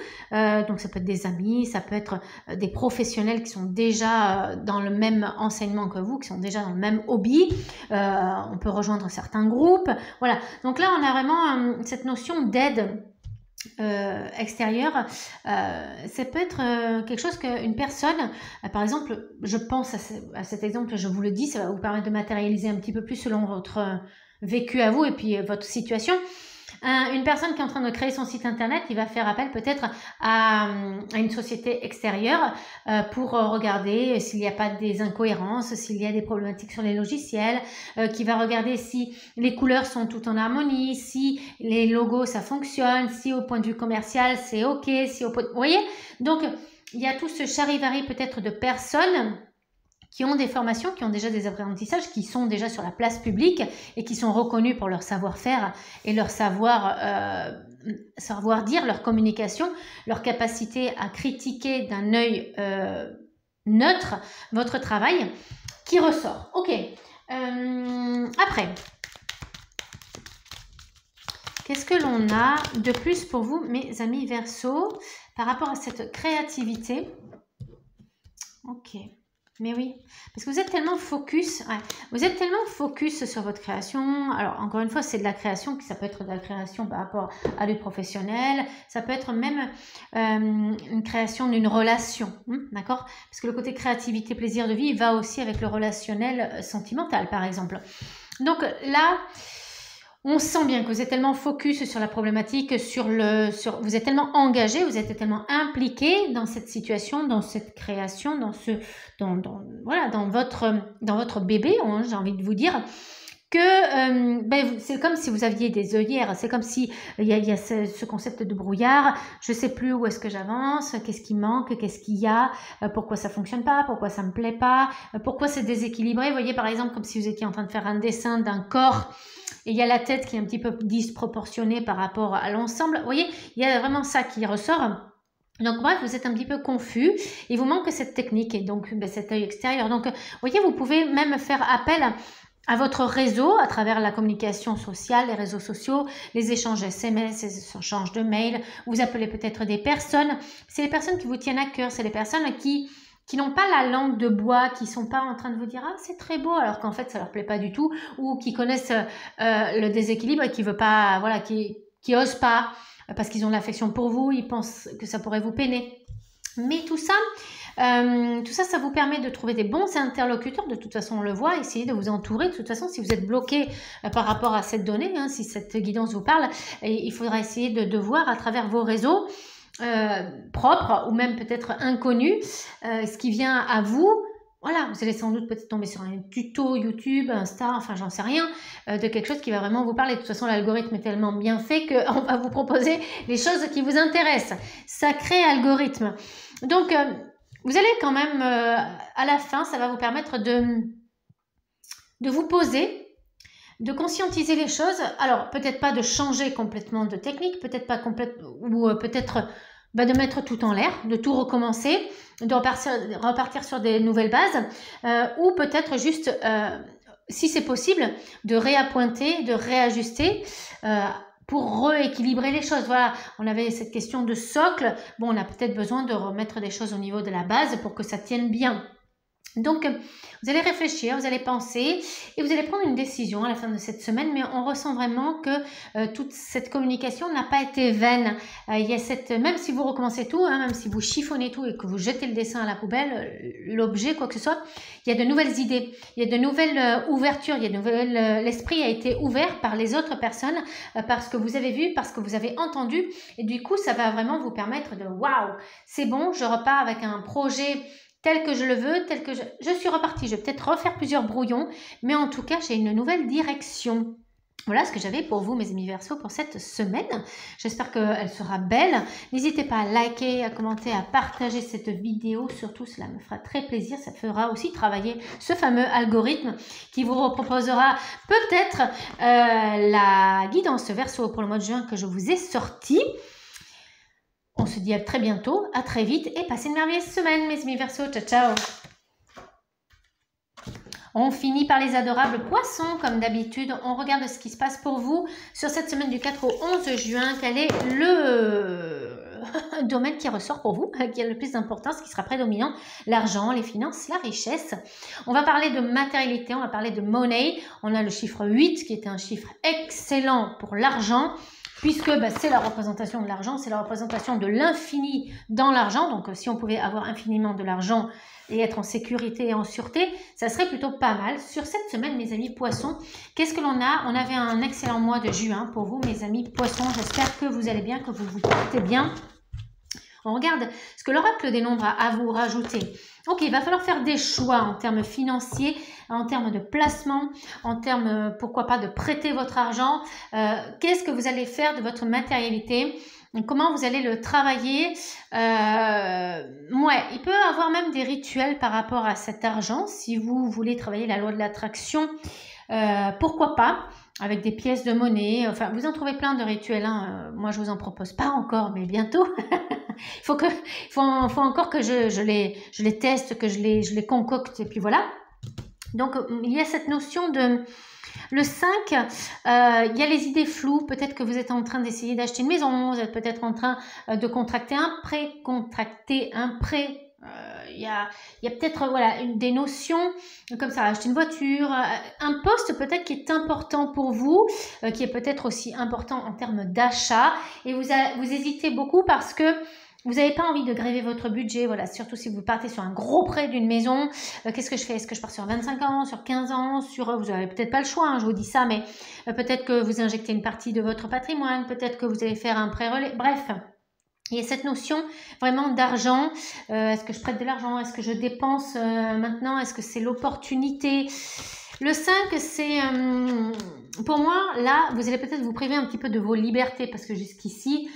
Donc ça peut être des amis, ça peut être des professionnels qui sont déjà dans le même enseignement que vous, qui sont déjà dans le même hobby. On peut rejoindre certains groupes. Voilà. Donc là, on a vraiment cette notion d'aide extérieure. Ça peut être quelque chose qu'une personne, par exemple, je pense à cet exemple, je vous le dis, ça va vous permettre de matérialiser un petit peu plus selon votre vécu à vous et puis votre situation. Une personne qui est en train de créer son site internet, il va faire appel peut-être à une société extérieure pour regarder s'il n'y a pas des incohérences, s'il y a des problématiques sur les logiciels, qui va regarder si les couleurs sont toutes en harmonie, si les logos ça fonctionne, si au point de vue commercial c'est ok, si au point de... Vous voyez? Donc il y a tout ce charivari peut-être de personnes qui ont des formations, qui ont déjà des apprentissages, qui sont déjà sur la place publique et qui sont reconnus pour leur savoir-faire et leur savoir-dire, leur communication, leur capacité à critiquer d'un œil neutre votre travail qui ressort. Ok. Après, qu'est-ce que l'on a de plus pour vous, mes amis Verseau, par rapport à cette créativité? Ok. Mais oui, parce que vous êtes tellement focus, vous êtes tellement focus sur votre création. Alors, encore une fois, c'est de la création, ça peut être de la création par rapport à du professionnel, ça peut être même une création d'une relation, d'accord? Parce que le côté créativité, plaisir de vie, va aussi avec le relationnel sentimental, par exemple. Donc là... On sent bien que vous êtes tellement focus sur la problématique, vous êtes tellement engagé, vous êtes tellement impliqué dans cette situation, dans cette création, dans votre bébé, j'ai envie de vous dire, que c'est comme si vous aviez des œillères, c'est comme si il y a ce concept de brouillard, je sais plus où est-ce que j'avance, qu'est-ce qui manque, qu'est-ce qu'il y a, pourquoi ça fonctionne pas, pourquoi ça me plaît pas, pourquoi c'est déséquilibré. Vous voyez, par exemple, comme si vous étiez en train de faire un dessin d'un corps et il y a la tête qui est un petit peu disproportionnée par rapport à l'ensemble. Vous voyez, il y a vraiment ça qui ressort. Donc bref, vous êtes un petit peu confus, il vous manque cette technique et donc cet œil extérieur. Donc vous voyez, vous pouvez même faire appel à votre réseau à travers la communication sociale, les réseaux sociaux, les échanges SMS, les échanges de mails. Vous appelez peut-être des personnes. C'est les personnes qui vous tiennent à cœur, c'est les personnes qui n'ont pas la langue de bois, qui sont pas en train de vous dire « Ah, c'est très beau », alors qu'en fait, ça leur plaît pas du tout, ou qui connaissent le déséquilibre et qui veut pas, voilà, qui osent pas, parce qu'ils ont l'affection pour vous, ils pensent que ça pourrait vous peiner. Mais tout ça, ça vous permet de trouver des bons interlocuteurs. De toute façon, on le voit. Essayez de vous entourer. De toute façon, si vous êtes bloqué par rapport à cette donnée, si cette guidance vous parle, il faudra essayer de voir à travers vos réseaux propres ou même peut-être inconnus ce qui vient à vous. Voilà, vous allez sans doute peut-être tomber sur un tuto YouTube, Insta, enfin j'en sais rien, de quelque chose qui va vraiment vous parler. De toute façon, l'algorithme est tellement bien fait qu'on va vous proposer les choses qui vous intéressent. Sacré algorithme. Donc, vous allez quand même, à la fin, ça va vous permettre de vous poser, de conscientiser les choses. Alors, peut-être pas de changer complètement de technique, peut-être pas complètement, ou peut-être de mettre tout en l'air, de tout recommencer, de repartir sur des nouvelles bases, ou peut-être juste, si c'est possible, de réappointer, de réajuster, pour rééquilibrer les choses. Voilà, on avait cette question de socle. Bon, on a peut-être besoin de remettre des choses au niveau de la base pour que ça tienne bien. Donc, vous allez réfléchir, vous allez penser et vous allez prendre une décision à la fin de cette semaine, mais on ressent vraiment que toute cette communication n'a pas été vaine. Il y a même si vous recommencez tout, même si vous chiffonnez tout et que vous jetez le dessin à la poubelle, l'objet, quoi que ce soit, il y a de nouvelles idées, il y a de nouvelles ouvertures, l'esprit a été ouvert par les autres personnes, parce que vous avez vu, parce que vous avez entendu, et du coup, ça va vraiment vous permettre de « Waouh, c'est bon, je repars avec un projet » tel que je le veux, tel que je suis repartie. Je vais peut-être refaire plusieurs brouillons, mais en tout cas, j'ai une nouvelle direction. Voilà ce que j'avais pour vous, mes amis Verseaux, pour cette semaine. J'espère qu'elle sera belle. N'hésitez pas à liker, à commenter, à partager cette vidéo. Surtout, cela me fera très plaisir. Ça fera aussi travailler ce fameux algorithme qui vous proposera peut-être la guidance Verseau pour le mois de juin que je vous ai sorti. On se dit à très bientôt, à très vite et passez une merveilleuse semaine, mes amis Verseaux. Ciao, ciao! On finit par les adorables poissons, comme d'habitude. On regarde ce qui se passe pour vous sur cette semaine du 4 au 11 juin. Quel est le domaine qui ressort pour vous, qui a le plus d'importance, qui sera prédominant? L'argent, les finances, la richesse. On va parler de matérialité, on va parler de money. On a le chiffre 8 qui est un chiffre excellent pour l'argent, puisque c'est la représentation de l'argent, c'est la représentation de l'infini dans l'argent. Donc si on pouvait avoir infiniment de l'argent et être en sécurité et en sûreté, ça serait plutôt pas mal. Sur cette semaine, mes amis poissons, qu'est-ce que l'on a? On avait un excellent mois de juin pour vous, mes amis poissons. J'espère que vous allez bien, que vous vous portez bien. On regarde ce que l'oracle des nombres a à vous rajouter. Ok, il va falloir faire des choix en termes financiers, en termes de placement, en termes, pourquoi pas, de prêter votre argent. Qu'est-ce que vous allez faire de votre matérialité? Comment vous allez le travailler? Ouais, il peut y avoir même des rituels par rapport à cet argent. Si vous voulez travailler la loi de l'attraction, pourquoi pas, avec des pièces de monnaie. Enfin, vous en trouvez plein de rituels. Hein. Moi, je vous en propose pas encore, mais bientôt. Il faut encore que je les teste, que je les concocte, et puis voilà. Donc, il y a cette notion de... Le 5, il y a les idées floues. Peut-être que vous êtes en train d'essayer d'acheter une maison, vous êtes peut-être en train de contracter un prêt. Il y a peut-être voilà, vous notions comme ça, acheter une voiture, un poste peut-être qui est important pour vous, qui est peut-être aussi important en termes d'achat, et vous hésitez beaucoup parce que vous n'avez pas envie de gréver votre budget, voilà, surtout si vous partez sur un gros prêt d'une maison. Qu'est-ce que je fais? Est-ce que je pars sur 25 ans, sur 15 ans, vous n'avez peut-être pas le choix, hein, je vous dis ça, mais peut-être que vous injectez une partie de votre patrimoine, peut-être que vous allez faire un prêt relais, bref. Il y a cette notion vraiment d'argent. Est-ce que je prête de l'argent? Est-ce que je dépense maintenant? Est-ce que c'est l'opportunité? Le 5, c'est... pour moi, là, vous allez peut-être vous priver un petit peu de vos libertés parce que jusqu'ici,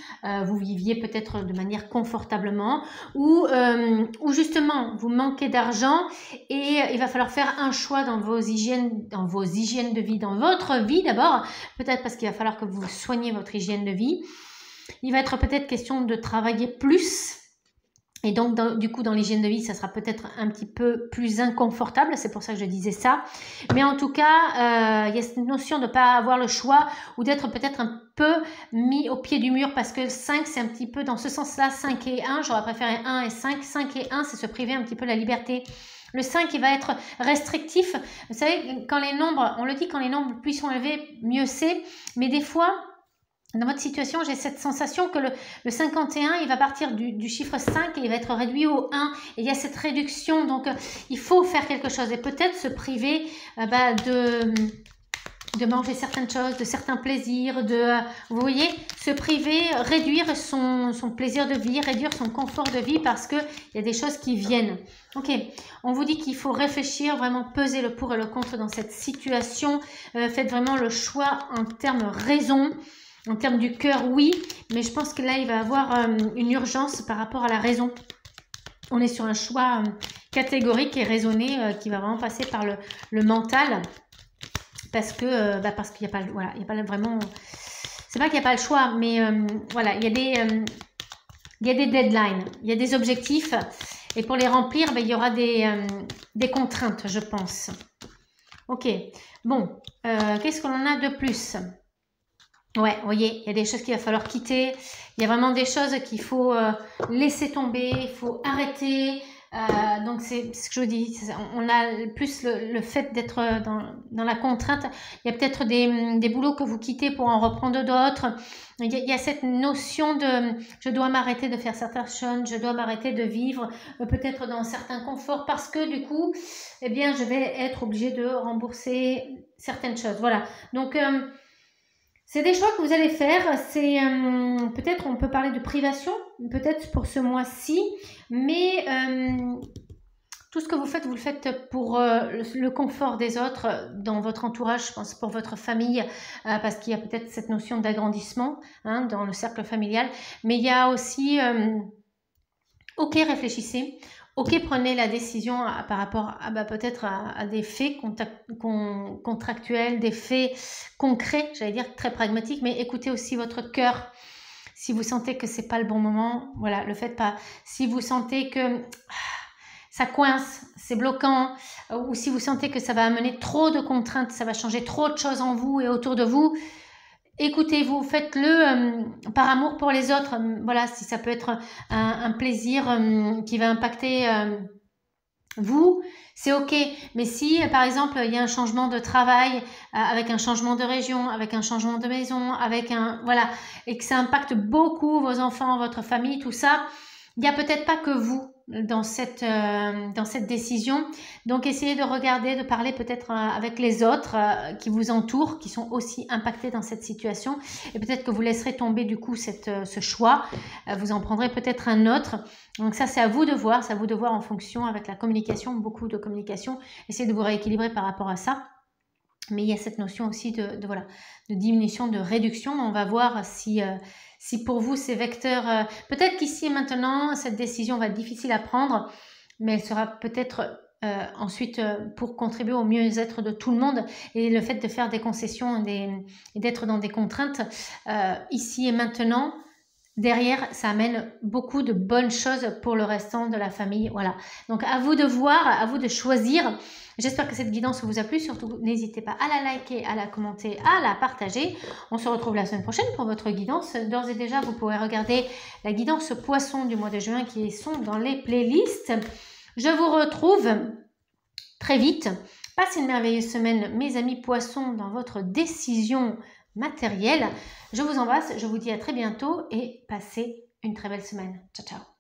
vous viviez peut-être de manière confortablement ou justement, vous manquez d'argent et il va falloir faire un choix dans vos hygiènes de vie, dans votre vie d'abord. Peut-être parce qu'il va falloir que vous soigniez votre hygiène de vie. Il va être peut-être question de travailler plus. Et donc, du coup, dans l'hygiène de vie, ça sera peut-être un petit peu plus inconfortable. C'est pour ça que je disais ça. Mais en tout cas, il y a cette notion de ne pas avoir le choix ou d'être peut-être un peu mis au pied du mur parce que le 5, c'est un petit peu dans ce sens-là, 5 et 1. J'aurais préféré 1 et 5. 5 et 1, c'est se priver un petit peu de la liberté. Le 5, il va être restrictif. Vous savez, quand les nombres, on le dit, quand les nombres plus sont élevés, mieux c'est. Mais des fois... Dans votre situation, j'ai cette sensation que le 51, il va partir du chiffre 5 et il va être réduit au 1. Et il y a cette réduction, donc il faut faire quelque chose. Et peut-être se priver de manger certaines choses, de certains plaisirs, vous voyez, se priver, réduire son plaisir de vie, réduire son confort de vie parce qu'il y a des choses qui viennent. Ok, on vous dit qu'il faut réfléchir, vraiment peser le pour et le contre dans cette situation. Faites vraiment le choix en termes raison. En termes du cœur, oui, mais je pense que là, il va y avoir une urgence par rapport à la raison. On est sur un choix catégorique et raisonné qui va vraiment passer par le mental parce qu'il n'y a pas, voilà, il y a pas vraiment... C'est pas qu'il n'y a pas le choix, mais voilà, il y a des deadlines, il y a des objectifs et pour les remplir, il y aura des contraintes, je pense. Ok, bon, qu'est-ce qu'on en a de plus ? Ouais, vous voyez, il y a des choses qu'il va falloir quitter. Il y a vraiment des choses qu'il faut laisser tomber, il faut arrêter. Donc, c'est ce que je vous dis. On a plus le fait d'être dans la contrainte. Il y a peut-être des boulots que vous quittez pour en reprendre d'autres. Il y a cette notion de je dois m'arrêter de faire certaines choses, je dois m'arrêter de vivre peut-être dans certains conforts parce que du coup, eh bien, je vais être obligée de rembourser certaines choses. Voilà. Donc, c'est des choix que vous allez faire, c'est peut-être on peut parler de privation, peut-être pour ce mois-ci, mais tout ce que vous le faites pour le confort des autres dans votre entourage, je pense pour votre famille, parce qu'il y a peut-être cette notion d'agrandissement dans le cercle familial, mais il y a aussi, ok, réfléchissez. Ok, prenez la décision par rapport à peut-être à des faits contractuels, des faits concrets, j'allais dire très pragmatiques, mais écoutez aussi votre cœur. Si vous sentez que c'est pas le bon moment, voilà, le faites pas. Si vous sentez que ça coince, c'est bloquant, ou si vous sentez que ça va amener trop de contraintes, ça va changer trop de choses en vous et autour de vous, écoutez-vous, faites-le par amour pour les autres. Voilà, si ça peut être un plaisir qui va impacter vous, c'est ok. Mais si, par exemple, il y a un changement de travail, avec un changement de région, avec un changement de maison, avec un... Voilà, et que ça impacte beaucoup vos enfants, votre famille, tout ça, il n'y a peut-être pas que vous dans cette décision. Donc, essayez de regarder, de parler peut-être avec les autres qui vous entourent, qui sont aussi impactés dans cette situation. Et peut-être que vous laisserez tomber du coup ce choix. Vous en prendrez peut-être un autre. Donc ça, c'est à vous de voir. C'est à vous de voir en fonction avec la communication, beaucoup de communication. Essayez de vous rééquilibrer par rapport à ça. Mais il y a cette notion aussi de diminution, de réduction. On va voir si pour vous, ces vecteurs... peut-être qu'ici et maintenant, cette décision va être difficile à prendre, mais elle sera peut-être ensuite pour contribuer au mieux-être de tout le monde. Et le fait de faire des concessions et d'être dans des contraintes ici et maintenant, derrière, ça amène beaucoup de bonnes choses pour le restant de la famille. Voilà. Donc, à vous de voir, à vous de choisir. J'espère que cette guidance vous a plu. Surtout, n'hésitez pas à la liker, à la commenter, à la partager. On se retrouve la semaine prochaine pour votre guidance. D'ores et déjà, vous pourrez regarder la guidance poisson du mois de juin qui sont dans les playlists. Je vous retrouve très vite. Passez une merveilleuse semaine, mes amis poissons, dans votre décision matérielle. Je vous embrasse, je vous dis à très bientôt et passez une très belle semaine. Ciao, ciao.